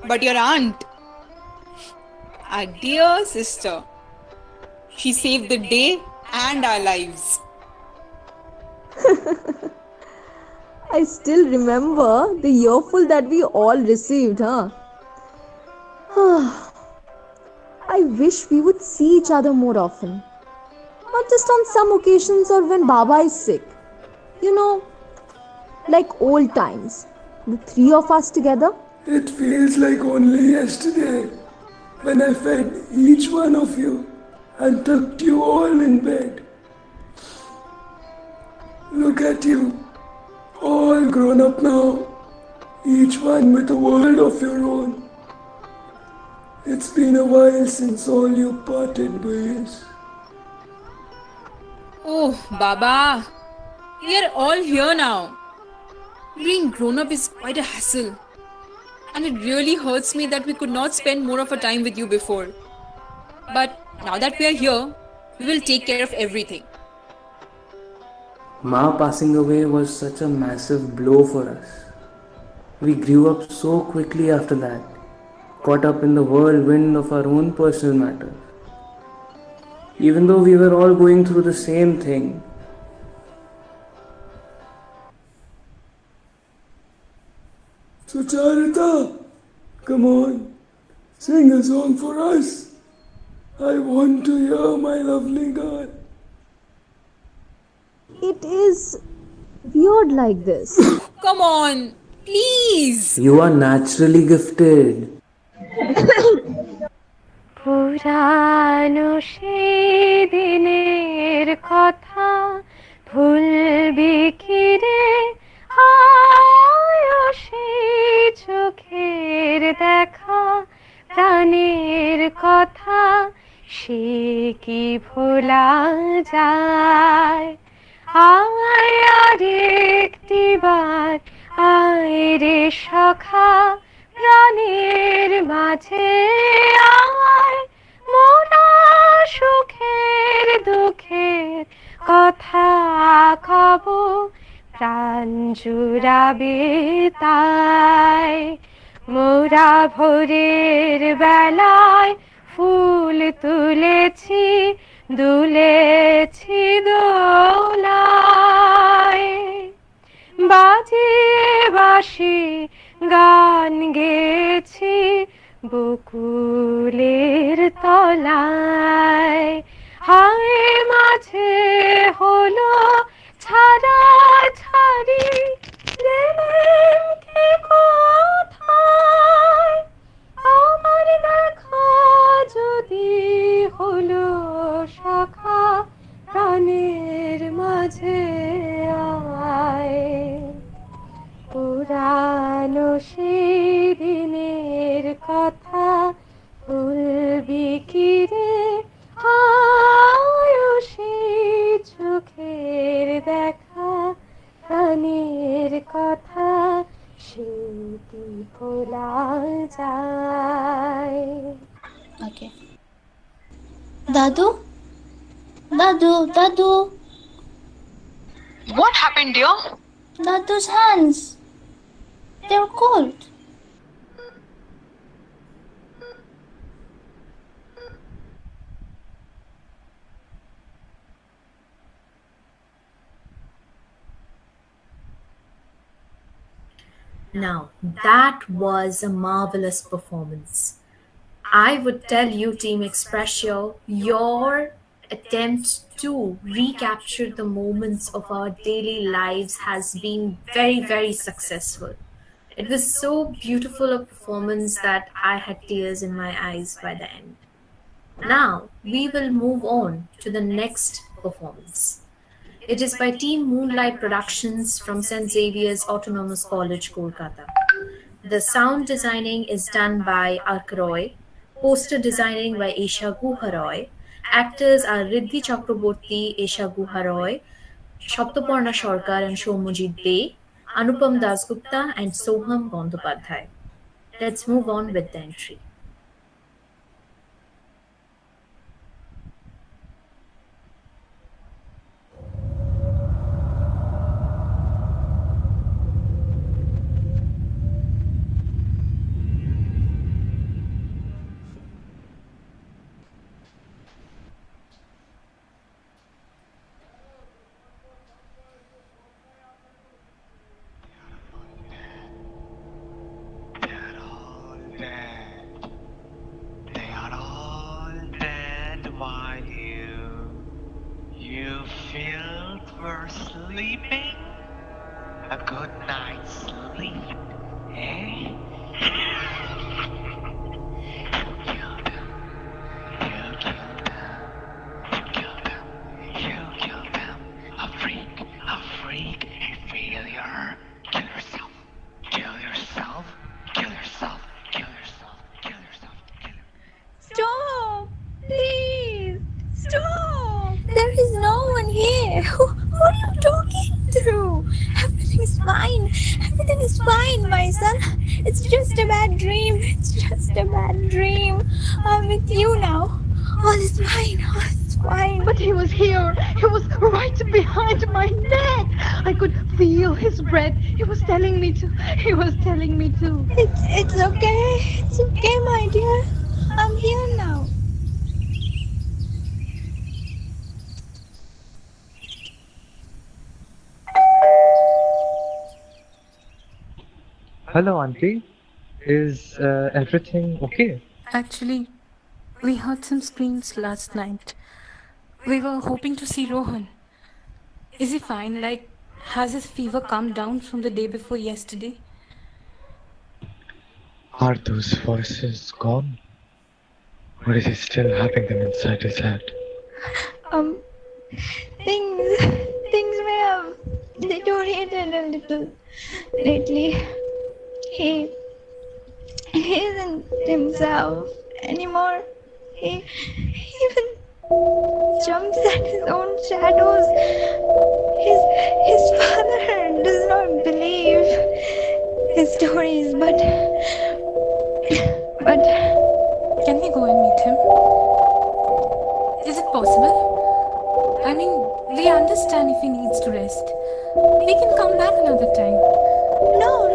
But your aunt, our dear sister, she saved the day and our lives. I still remember the earful that we all received, huh? I wish we would see each other more often. Not just on some occasions or when Baba is sick. You know, like old times. The three of us together. It feels like only yesterday when I fed each one of you and tucked you all in bed. Look at you, all grown up now, each one with a world of your own. It's been a while since all you parted ways. Oh, Baba, we are all here now. Being grown up is quite a hassle. And it really hurts me that we could not spend more of our time with you before. But now that we are here, we will take care of everything. Ma passing away was such a massive blow for us. We grew up so quickly after that, caught up in the whirlwind of our own personal matters. Even though we were all going through the same thing. Sucharita, come on, sing a song for us. I want to hear my lovely girl. It is weird like this. Come on, please. You are naturally gifted. পুরানো সেই দিনের কথা ভুলবি কি রে আয় সেই চোখের দেখা প্রাণের কথা সে কি ভোলা যায় আয় আর একটিবার আয় রে সখা প্রাণের মাঝে আয় মোরা সুখের দুঃখের কথা কব প্রাণ জুড়াবে তাই মোরা ভোরের বেলায় ফুল তুলেছি দুলেছি দোলায় বাজিয়ে বাঁশি গান গেছি বকুলের তলায় হায় মাঝে হলো ছাড়া ছাড়ি গেলেন কে কোথায় আমার দেখা যদি হলো সখা প্রাণের মাঝে আয় পুরানো সেই দিনের কথা ভুলবি কি রে আয় সেই চোখের দেখা প্রাণের কথা সে কি ভোলা যায় Okay. Dadu? Dadu, Dadu. What happened, dear? Dadu's hands. They're cold. Now, that was a marvelous performance. I would tell you, Team Expressio, your attempt to recapture the moments of our daily lives has been very, very successful. It was so beautiful a performance that I had tears in my eyes by the end. Now, we will move on to the next performance. It is by Team Moonlight Productions from St. Xavier's Autonomous College, Kolkata. The sound designing is done by Ark Roy, poster designing by Esha Guharoy. Actors are Riddhi Chakraborty, Esha Guharoy, Shaptaparna Sarkar and Shomujit Dey, Anupam Dasgupta and Soham Bandopadhyay. Let's move on with the entry. They are all dead while you feel for sleeping. A good night's sleep, eh? my son. It's just a bad dream. It's just a bad dream. I'm with you now. All is fine. All is fine. But he was here. He was right behind my neck. I could feel his breath. He was telling me to. He was telling me to. It's okay. It's okay, my dear. I'm here now. Hello, Auntie. Is everything okay? Actually, we heard some screams last night. We were hoping to see Rohan. Is he fine? Like, has his fever calmed down from the day before yesterday? Are those voices gone? Or is he still having them inside his head? Things may have deteriorated a little lately. He isn't himself anymore. He even jumps at his own shadows. His father does not believe his stories, but can we go and meet him? Is it possible? I mean, we understand if he needs to rest. We can come back another time. No.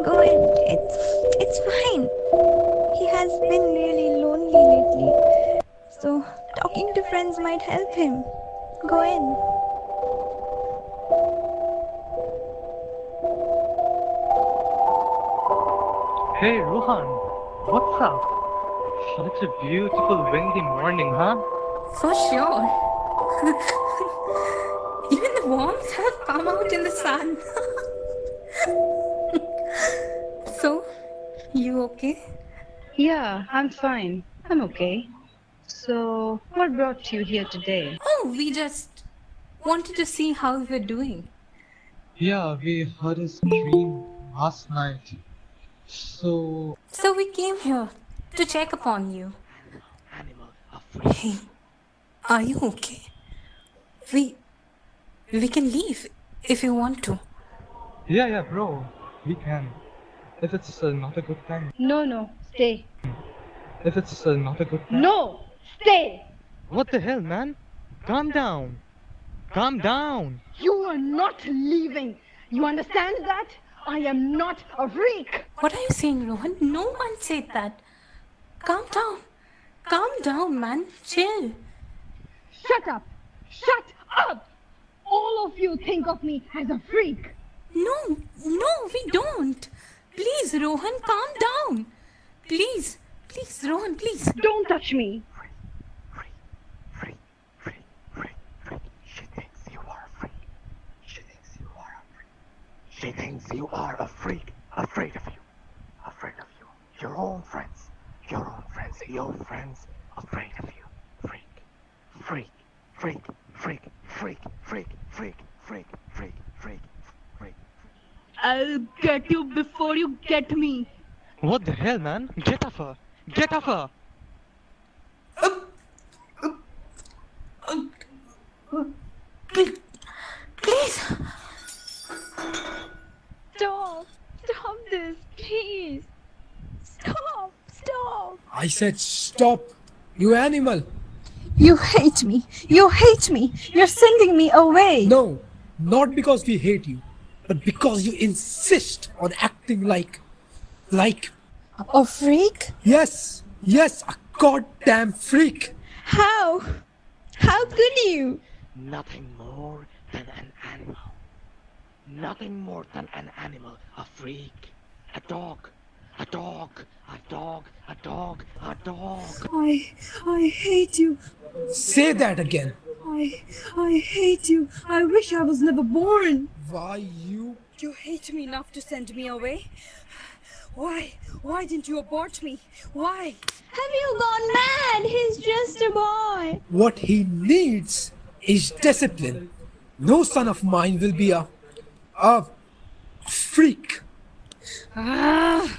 Go in. It's fine. He has been really lonely lately. So talking to friends might help him. Go in. Hey, Rohan. What's up? Such a beautiful windy morning, huh? For sure. Even the worms have come out in the sun. So, you okay? Yeah, I'm fine. I'm okay. So, what brought you here today? Oh, we just wanted to see how we're doing. Yeah, we heard a scream last night. So we came here to check upon you. Hey, are you okay? We can leave if you want to. yeah, bro. We can. If it's not a good time. No, stay. If it's not a good time. No, stay. What the hell, man? Calm down. Calm down. You are not leaving. You understand that? I am not a freak. What are you saying, Rohan? No one said that. Calm down. Calm down, man. Chill. Shut up. Shut up. All of you think of me as a freak. No, we don't. Please, Rohan, calm down. Please, Rohan, please. Don't touch me. She thinks you are a freak, afraid of you. Your own friends, afraid of you. Freak. I'll get you before you get me. What the hell, man? Get off her. Get off her. Please. Stop this, please. Stop. I said stop, you animal. You hate me. You're sending me away. No, not because we hate you, but because you insist on acting like a freak? Yes, a goddamn freak. How could you? Nothing more than an animal. A freak. A dog. I hate you. Say that again. I hate you. I wish I was never born. Why you? You hate me enough to send me away? Why didn't you abort me? Why? Have you gone mad? He's just a boy. What he needs is discipline. No son of mine will be a freak.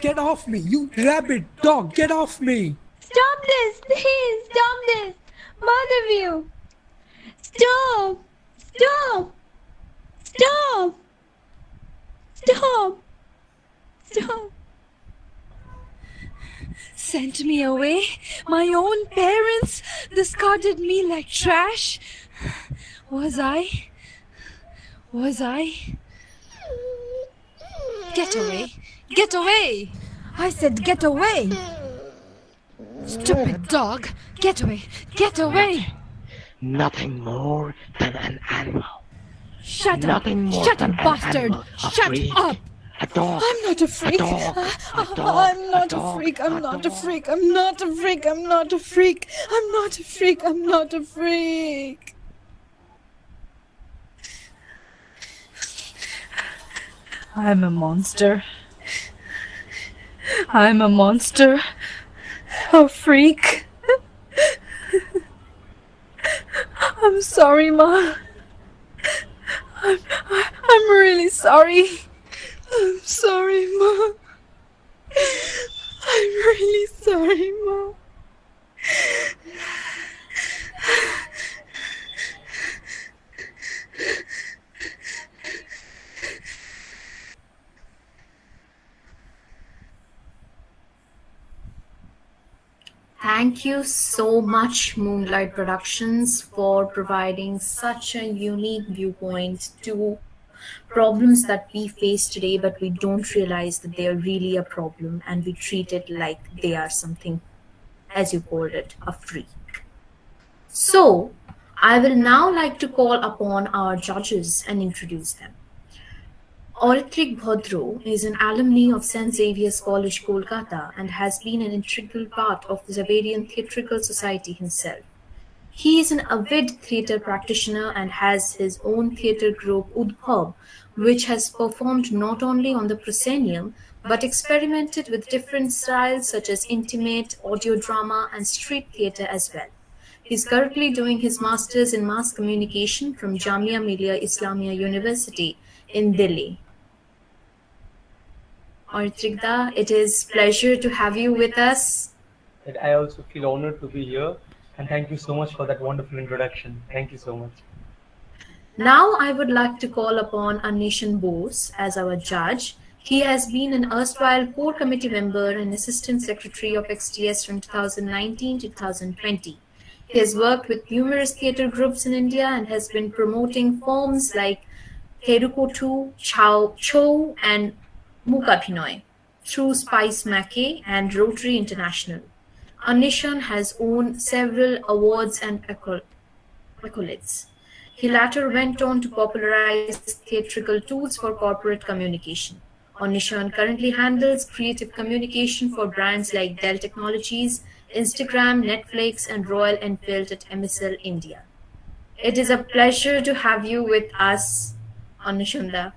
Get off me, you rabid dog, get off me. Stop this, please. Stop this. Both of you. Stop. Stop. Sent me away. My own parents discarded me like trash. Was I? Get away! Get away! I said get away! Stupid dog! Get away! Get away! Nothing more than an animal. Shut Nothing up! more Shut than up, an bastard! animal. A Shut freak. up! A dog. I'm not a freak. dog. A dog. I'm not A a dog. freak. A I'm not a dog. freak. I'm not a freak. I'm not a freak. I'm not a freak. I'm not a freak. I'm a monster. I'm a monster. A freak. I'm sorry, Ma. I'm really sorry. I'm sorry, Ma. I'm really sorry, Ma. Thank you so much, Moonlight Productions, for providing such a unique viewpoint to problems that we face today, but we don't realize that they are really a problem and we treat it like they are something, as you called it, a freak. So, I will now like to call upon our judges and introduce them. Oritrik Bhodro is an alumni of St. Xavier's College, Kolkata, and has been an integral part of the Xaverian Theatrical Society himself. He is an avid theatre practitioner and has his own theatre group Udbhav, which has performed not only on the proscenium but experimented with different styles such as intimate, audio drama, and street theatre as well. He is currently doing his masters in mass communication from Jamia Millia Islamia University in Delhi. Ortrigda, it is pleasure to have you with us. That I also feel honored to be here, and thank you so much for that wonderful introduction. Thank you so much. Now I would like to call upon Anishan Bose as our judge. He has been an erstwhile core committee member and assistant secretary of XTS from 2019 to 2020. He has worked with numerous theatre groups in India and has been promoting forms like Terukotu, Cho, and Mukherjee through Spice Mackey and Rotary International. Anishan has won several awards and accolades. He later went on to popularize theatrical tools for corporate communication. Anishan currently handles creative communication for brands like Dell Technologies, Instagram, Netflix, and Royal Enfield at MSL India. It is a pleasure to have you with us, Anishanda.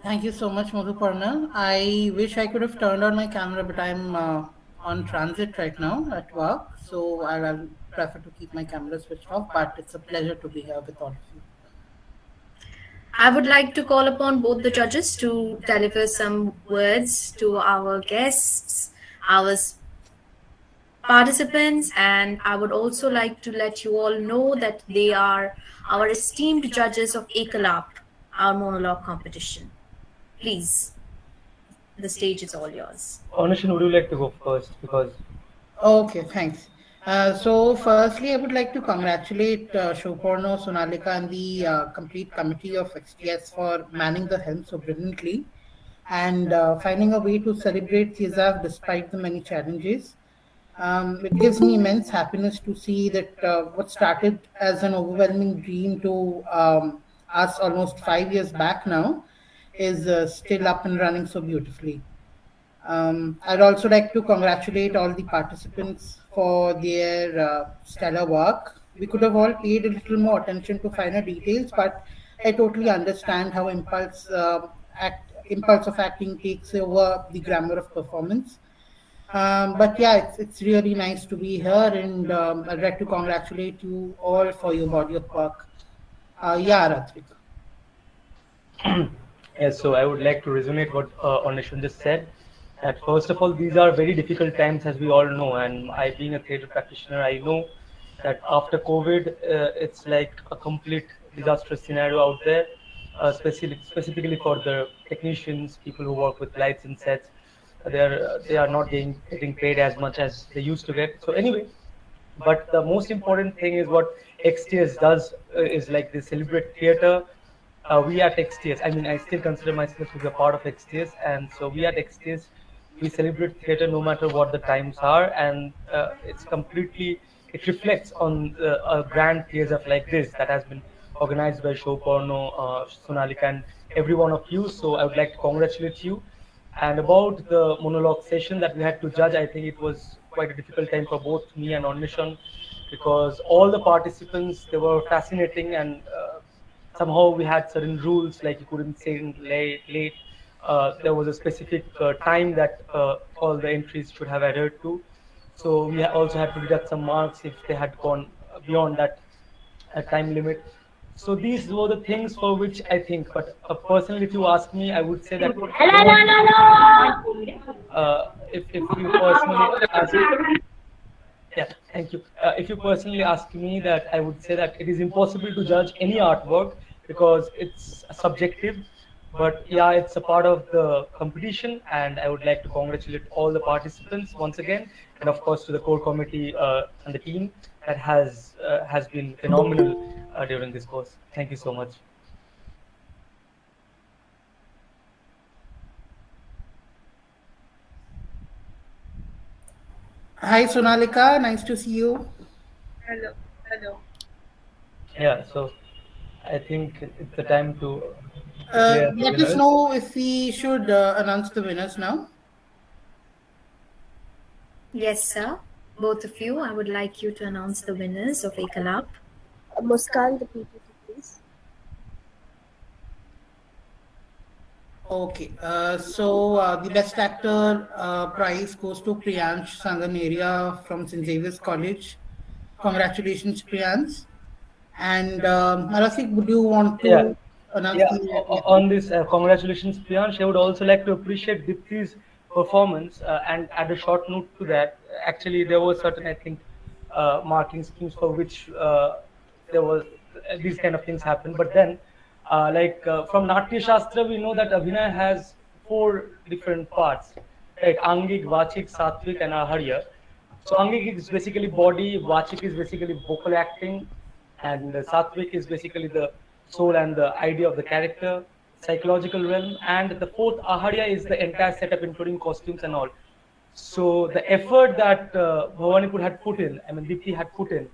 Thank you so much, Madhuparna. I wish I could have turned on my camera, but I'm on transit right now at work, so I'll prefer to keep my camera switched off, but it's a pleasure to be here with all of you. I would like to call upon both the judges to deliver some words to our guests, our participants, and I would also like to let you all know that they are our esteemed judges of Ekalaap, our monologue competition. Please, the stage is all yours. Anishan, would you like to go first? Because Okay, thanks. So firstly, I would like to congratulate Shoporno, Sonalika, and the complete committee of XTS for manning the helm so brilliantly and finding a way to celebrate Theaxav despite the many challenges. It gives me immense happiness to see that what started as an overwhelming dream to us almost 5 years back now is still up and running so beautifully. I'd also like to congratulate all the participants for their stellar work. We could have all paid a little more attention to finer details, but I totally understand how impulse of acting takes over the grammar of performance. But yeah, it's really nice to be here, and I'd like to congratulate you all for your body of work. Yeah, Ratrika. yes, so I would like to resonate what Anishan just said. That first of all, these are very difficult times, as we all know, and I, being a theatre practitioner, I know that after COVID, it's like a complete disastrous scenario out there. specifically for the technicians, people who work with lights and sets. They are not getting paid as much as they used to get. So anyway, but the most important thing is what XTS does is like they celebrate theater. We at XTS, I mean, I still consider myself to be a part of XTS, and so we at XTS, we celebrate theater no matter what the times are, and it reflects on a grand Theaxav like this that has been organized by Show Porno, Sonalika, and every one of you. So I would like to congratulate you. And about the monologue session that we had to judge, I think it was quite a difficult time for both me and Onnishan, because all the participants, they were fascinating, and somehow we had certain rules, like you couldn't say in late. There was a specific time that all the entries should have adhered to. So we also had to deduct some marks if they had gone beyond that time limit. So these were the things for which I think, but personally, if you ask me, I would say that if you personally ask, yeah, thank you. If you personally ask me, that I would say that it is impossible to judge any artwork because it's subjective. But yeah, it's a part of the competition, and I would like to congratulate all the participants once again, and of course to the core committee and the team that has been phenomenal during this course. Thank you so much. Hi, Sonalika. Nice to see you. Hello. Hello. Yeah, so I think it's the time to declare the Let us winners. know if we should announce the winners now. Yes, sir. Both of you, I would like you to announce the winners of Ekalaap. Muskan, the PPT, please. Okay, so the best actor prize goes to Priyansh Sanganeria from St. Xavier's College. Congratulations, Priyansh. And Marasik, would you want Yeah, to announce yeah. the? On this, congratulations, Priyansh. I would also like to appreciate Dipti's performance and add a short note to that. Actually, there were certain, I think, marking schemes for which there was these kind of things happen. But then, from Natya Shastra, we know that Abhinay has four different parts, right? Angik, Vachik, Satvik, and Aharya. So Angik is basically body, Vachik is basically vocal acting, and Satvik is basically the soul and the idea of the character, psychological realm, and the fourth Aharya is the entire setup, including costumes and all. So the effort that Bhavanipur had put in, I mean Dipti had put in,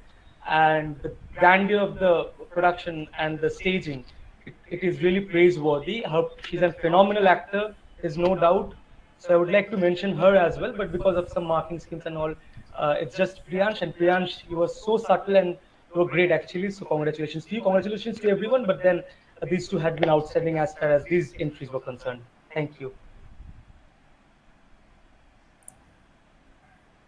and the grandeur of the production and the staging, it is really praiseworthy. She's a phenomenal actor, there's no doubt. So I would like to mention her as well, but because of some marking schemes and all, it's just Priyansh. And Priyansh, he was so subtle and you were great actually. So congratulations to you, congratulations to everyone. But then these two had been outstanding as far as these entries were concerned. Thank you.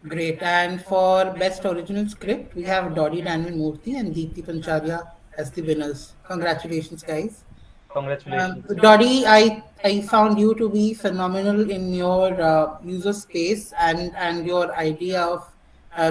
Great. And for best original script, we have Dodi Daniel Murthy and Deepthi Pancharia as the winners. Congratulations, guys. Congratulations. Dodi, I found you to be phenomenal in your user space and your idea of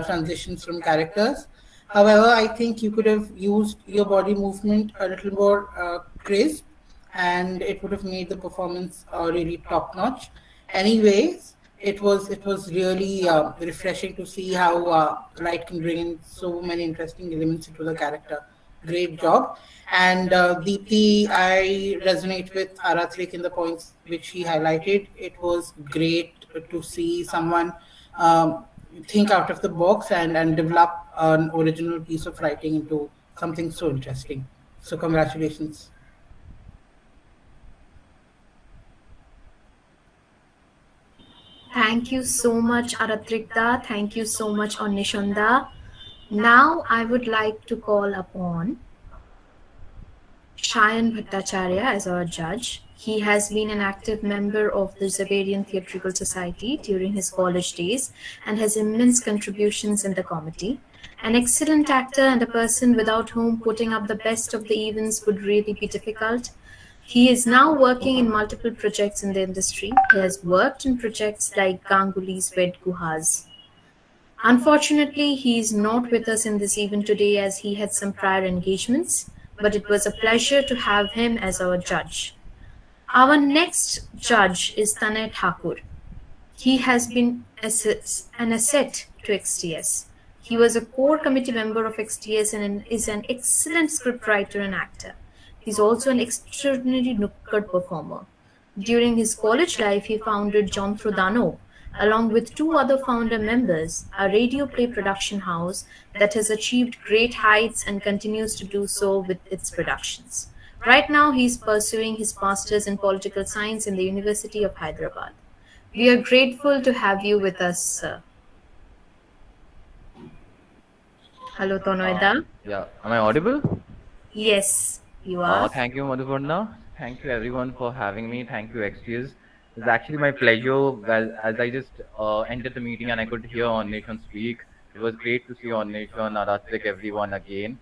transitions from characters. However, I think you could have used your body movement a little more crisp, and it would have made the performance really top notch. Anyways, it was really refreshing to see how light can bring in so many interesting elements into the character. Great job. And Deepthi, I resonate with Arathrik in the points which he highlighted. It was great to see someone think out of the box and develop an original piece of writing into something so interesting. So congratulations. Thank you so much, Aratrikda. Thank you so much, Onishanda. Now I would like to call upon Shayan Bhattacharya as our judge. He has been an active member of the Xaverian Theatrical Society during his college days and has immense contributions in the committee. An excellent actor and a person without whom putting up the best of the events would really be difficult. He is now working in multiple projects in the industry. He has worked in projects like Ganguly's Wed Guhas. Unfortunately, he is not with us in this event today as he had some prior engagements, but it was a pleasure to have him as our judge. Our next judge is Tanet Harkur. He has been an asset to XTS. He was a core committee member of XTS and is an excellent scriptwriter and actor. He's also an extraordinary nukkad performer. During his college life, he founded John Dano, along with two other founder members, a radio play production house that has achieved great heights and continues to do so with its productions. Right now, he's pursuing his master's in political science in the University of Hyderabad. We are grateful to have you with us, sir. Hello, Tonoida. Yeah, am I audible? Yes, you are. Thank you, Madhuparna. Thank you, everyone, for having me. Thank you, XTS. It's actually my pleasure. Well, as I just entered the meeting and I could hear Onnation speak, it was great to see Onnation, Niratri, everyone again.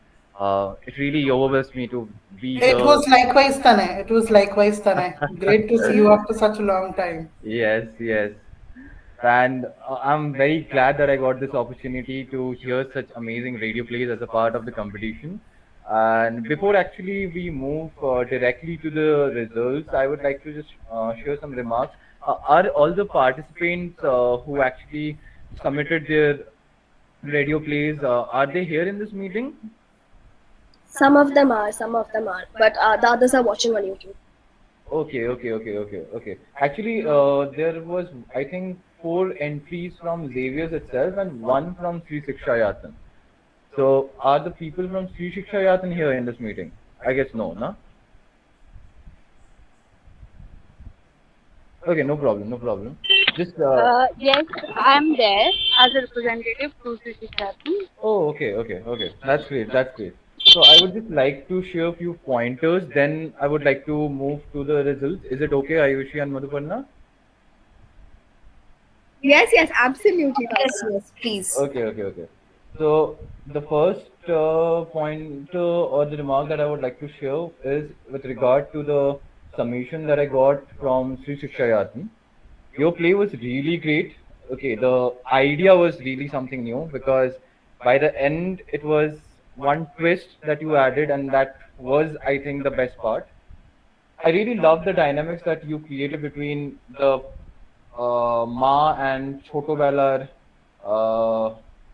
It really overwhelms me to be here. It was likewise, Tanet. It was likewise, Tanet. Great to see you after such a long time. Yes, yes. And I'm very glad that I got this opportunity to hear such amazing radio plays as a part of the competition. And before actually we move directly to the results, I would like to just share some remarks. Are all the participants who actually submitted their radio plays, are they here in this meeting? Some of them are, but the others are watching on YouTube. Okay. Actually, there was, I think, 4 entries from Xavier's itself and 1 from Sri Shiksha Yatan. So, are the people from Sri Shiksha Yatan here in this meeting? I guess no, no? Okay, no problem. Just yes, I am there as a representative to City Captain. Oh, okay. That's great. So I would just like to share a few pointers. Then I would like to move to the results. Is it okay, Ayushi and Madhuparna? Yes, absolutely. Yes, please. Okay. So the first pointer or the remark that I would like to share is with regard to the summation that I got from Sri Shiksha Yatan. Your play was really great. Okay, the idea was really something new because by the end it was one twist that you added, and that was, I think, the best part. I really love the dynamics that you created between the Ma and Choto Balar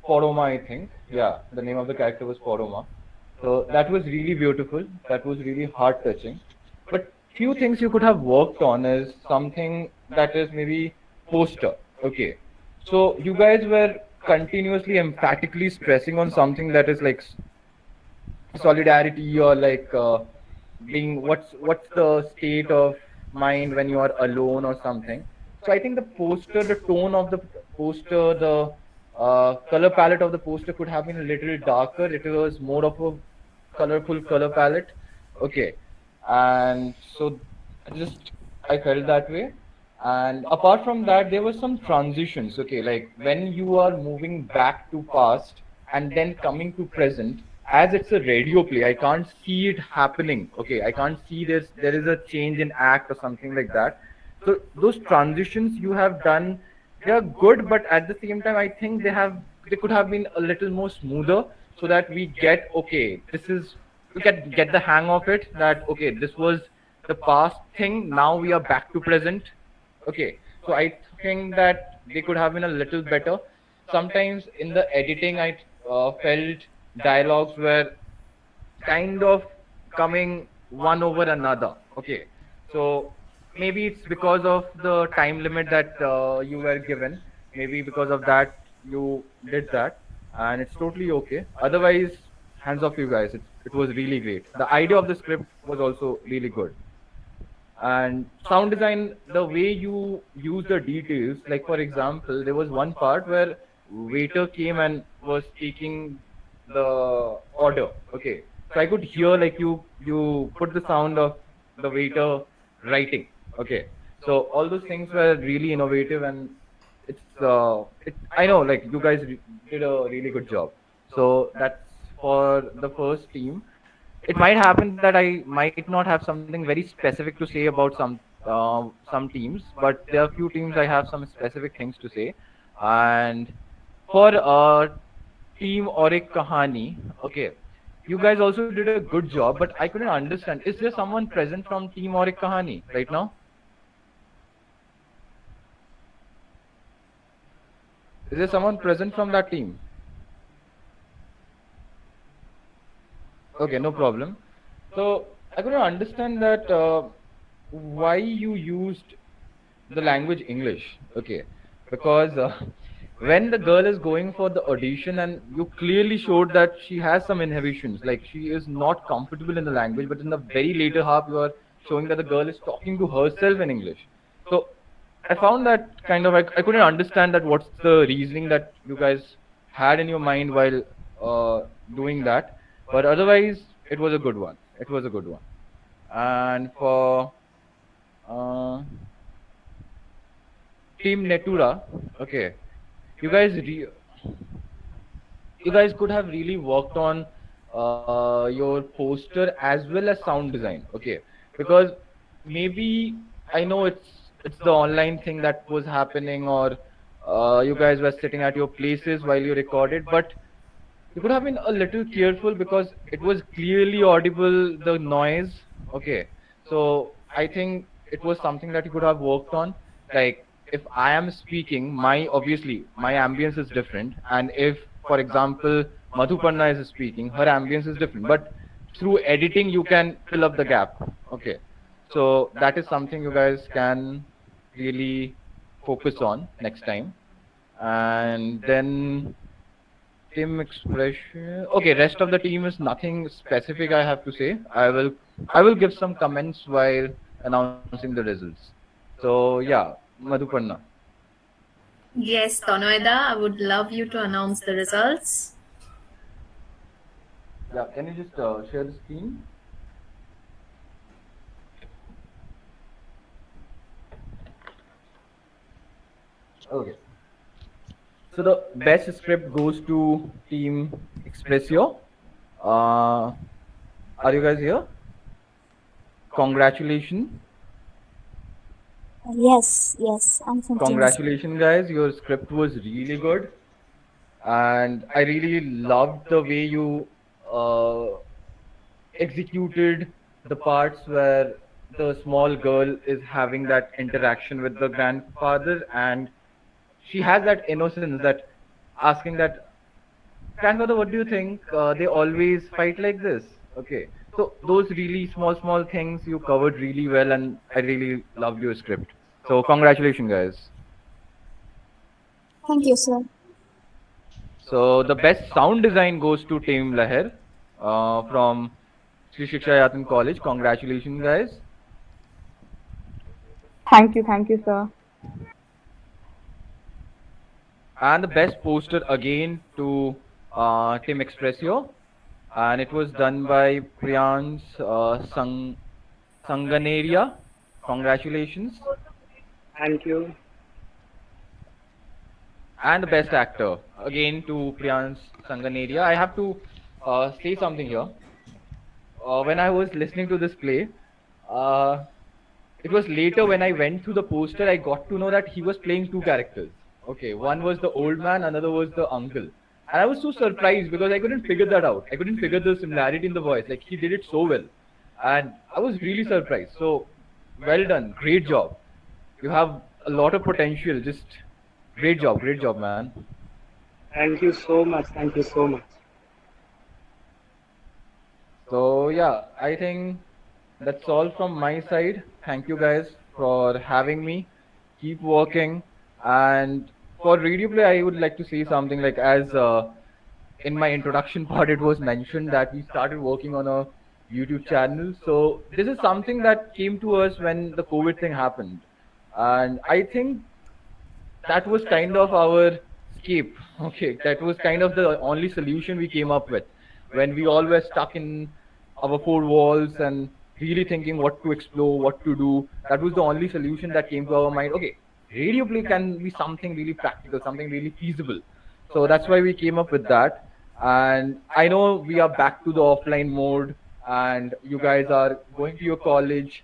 Poroma, I think. Yeah, the name of the character was Poroma. So that was really beautiful. That was really heart touching. But few things you could have worked on is something that is maybe poster. Okay. So you guys were continuously emphatically stressing on something that is like solidarity or like being what's the state of mind when you are alone or something. So I think the poster, the tone of the poster, the color palette of the poster could have been a little darker. It was more of a colorful color palette. Okay. And so I felt that way. And apart from that, there were some transitions. Okay, like when you are moving back to past and then coming to present, as it's a radio play, I can't see it happening. Okay, I can't see there is a change in act or something like that. So those transitions you have done, they are good, but at the same time, I think they could have been a little more smoother so that we get we can get the hang of it. That okay, this was the past thing. Now we are back to present. Okay, so I think that they could have been a little better. Sometimes in the editing, I felt dialogues were kind of coming one over another. Okay, so maybe it's because of the time limit that you were given. Maybe because of that you did that, and it's totally okay. Otherwise, hands off you guys. It was really great. The idea of the script was also really good. And sound design, the way you use the details, like for example, there was one part where waiter came and was taking the order. Okay, so I could hear like you put the sound of the waiter writing. Okay, so all those things were really innovative, and I know like you guys did a really good job. So that's for the first team. It might happen that I might not have something very specific to say about some teams, but there are a few teams I have some specific things to say. And for team Aur Ek Kahani, okay, you guys also did a good job, but I couldn't understand. Is there someone present from Team Auric Kahani right now? Is there someone present from that team? Okay, no problem. So I couldn't understand that why you used the language English. Okay, because when the girl is going for the audition and you clearly showed that she has some inhibitions, like she is not comfortable in the language, but in the very later half you are showing that the girl is talking to herself in English. So I found that kind of, I couldn't understand that what's the reasoning that you guys had in your mind while doing that. But otherwise, it was a good one. It was a good one. And for uh, Team Netura, okay, you guys you guys could have really worked on your poster as well as sound design, okay, because maybe I know it's the online thing that was happening, or you guys were sitting at your places while you recorded, but you could have been a little careful because it was clearly audible, the noise, okay. So I think it was something that you could have worked on. Like if I am speaking, my obviously my ambience is different, and if for example Madhuparna is speaking, her ambience is different, but through editing you can fill up the gap, okay. So that is something you guys can really focus on next time. And then team expression, okay, rest of the team is nothing specific I have to say. I will give some comments while announcing the results. So yeah, Madhuparna. Yes, Tanoida, I would love you to announce the results. Yeah, can you just share the screen? Okay. So the best script goes to Team Expressio. Are you guys here? Congratulations. Yes, I'm from Congratulations, guys. Your script was really good. And I really loved the way you executed the parts where the small girl is having that interaction with the grandfather, and she has that innocence that asking that, grandfather, what do you think? They always fight like this. Okay. So those really small things you covered really well, and I really loved your script. So congratulations, guys. Thank you, sir. So the best sound design goes to Team Laher from Sri Shiksha Yatan College. Congratulations, guys. Thank you, sir. And the best poster again to Team Expressio, and it was done by Priyans Sanganeria. Congratulations. Thank you. And the best actor again to Priyans Sanganeria. I have to say something here. When I was listening to this play, uh, it was later when I went through the poster, I got to know that he was playing two characters. Okay, one was the old man, another was the uncle. And I was so surprised because I couldn't figure that out. I couldn't figure the similarity in the voice. Like he did it so well. And I was really surprised. So well done. Great job. You have a lot of potential. Just great job, man. Thank you so much. Thank you so much. So yeah, I think that's all from my side. Thank you guys for having me. Keep working. And for radio play, I would like to say something like as in my introduction part, it was mentioned that we started working on a YouTube channel. So this is something that came to us when the COVID thing happened. And I think that was kind of our escape. Okay, that was kind of the only solution we came up with when we all were stuck in our four walls and really thinking what to explore, what to do. That was the only solution that came to our mind. Okay, radio play can be something really practical, something really feasible. So that's why we came up with that. And I know we are back to the offline mode and you guys are going to your college,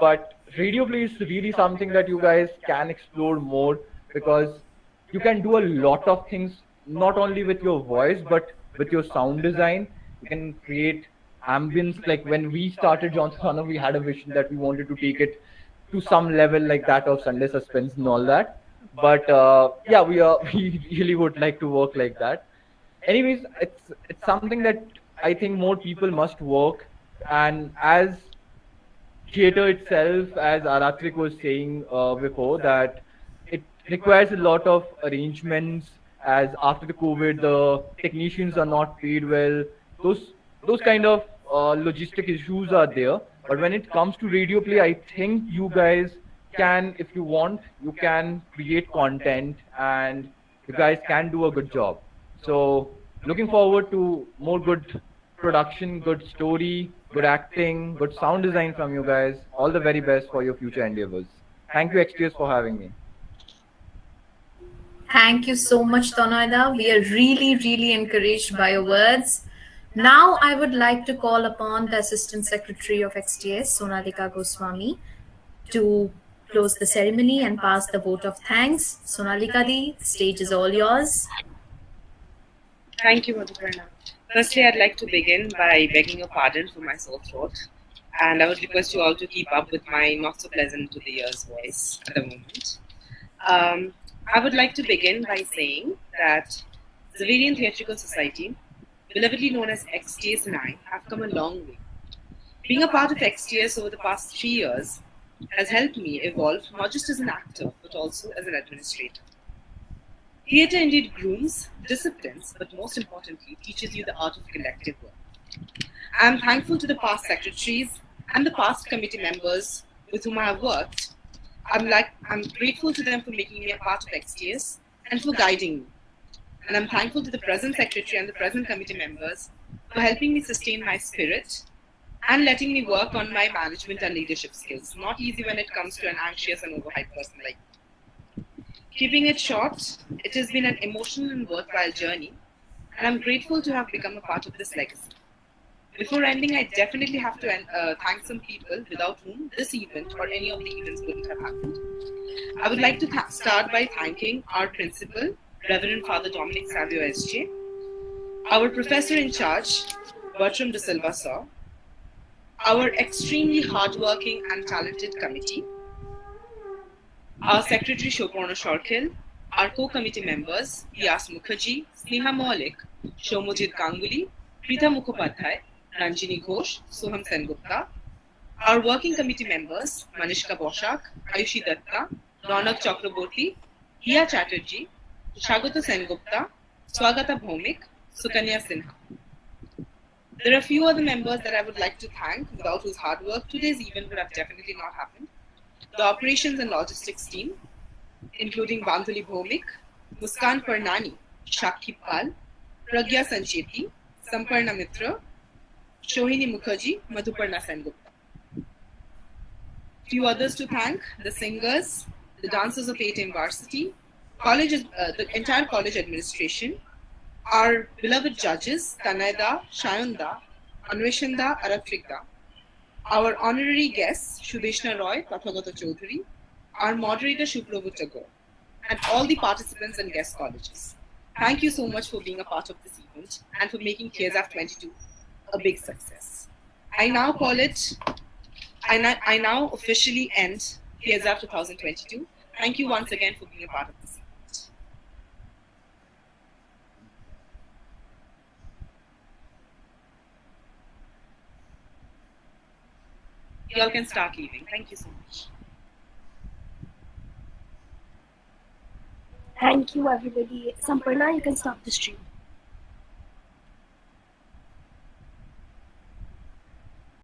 but radio play is really something that you guys can explore more because you can do a lot of things, not only with your voice, but with your sound design. You can create ambience. Like when we started Johnson Honor, we had a vision that we wanted to take it to some level like that of Sunday Suspense and all that. But yeah, we really would like to work like that. Anyways, it's something that I think more people must work. And as theater itself, as Aratrik was saying before, that it requires a lot of arrangements. As after the COVID, the technicians are not paid well. Those kind of logistic issues are there. But when it comes to radio play, I think you guys can, if you want, you can create content, and you guys can do a good job. So looking forward to more good production, good story, good acting, good sound design from you guys. All the very best for your future endeavors. Thank you, XTS, for having me. Thank you so much, Tonoida. We are really, really encouraged by your words. Now, I would like to call upon the Assistant Secretary of XTS, Sonalika Goswami, to close the ceremony and pass the vote of thanks. Sonalika Di, the stage is all yours. Thank you, Madhuparna. Firstly, I'd like to begin by begging your pardon for my sore throat, and I would request you all to keep up with my not so pleasant to the ears voice at the moment. I would like to begin by saying that Xaverian Theatrical Society, belovedly known as XTS, and I have come a long way. Being a part of XTS over the past 3 years has helped me evolve not just as an actor, but also as an administrator. Theatre indeed grooms, disciplines, but most importantly, teaches you the art of collective work. I am thankful to the past secretaries and the past committee members with whom I have worked. I'm grateful to them for making me a part of XTS and for guiding me. And I'm thankful to the present secretary and the present committee members for helping me sustain my spirit and letting me work on my management and leadership skills. Not easy when it comes to an anxious and overhyped person like me. Keeping it short, it has been an emotional and worthwhile journey, and I'm grateful to have become a part of this legacy. Before ending, I definitely have to thank some people without whom this event or any of the events wouldn't have happened. I would like to start by thanking our principal, Reverend Father Dominic Savio SJ, our professor in charge, Bertram De Silva Sir, our extremely hardworking and talented committee, our secretary Shoporna Shorkil, our co-committee members, Yas Mukherjee, Sneha Maulik, Shomojit Ganguly, Preeta Mukhopadhyay, Ranjini Ghosh, Soham Sengupta, our working committee members, Manishka Boshak, Ayushi Datta, Ronak Chakraborty, Hiya Chatterjee, Shagata Sengupta, Swagata Bhaumik, Sukanya Sinha. There are a few other members that I would like to thank, without whose hard work today's event would have definitely not happened. The operations and logistics team, including Bandhuli Bhaumik, Muskan Parnani, Shakhi Pal, Pragya Sancheti, Samparna Mitra, Shohini Mukherjee, Madhuparna Sengupta. Few others to thank: the singers, the dancers of 8M Varsity, the entire college administration, our beloved judges, Tanayda, Shayanda, Anveshanda, Aratrikda, our honorary guests, Shudeshna Roy, Tathagata Chaudhary, our moderator, Shupravu Tagore, and all the participants and guest colleges. Thank you so much for being a part of this event and for making Theaxav 22 a big success. I now officially end Theaxav 2022. Thank you once again for being a part of this event. You all can start leaving. Thank you so much. Thank you, everybody. Samparna, you can stop the stream.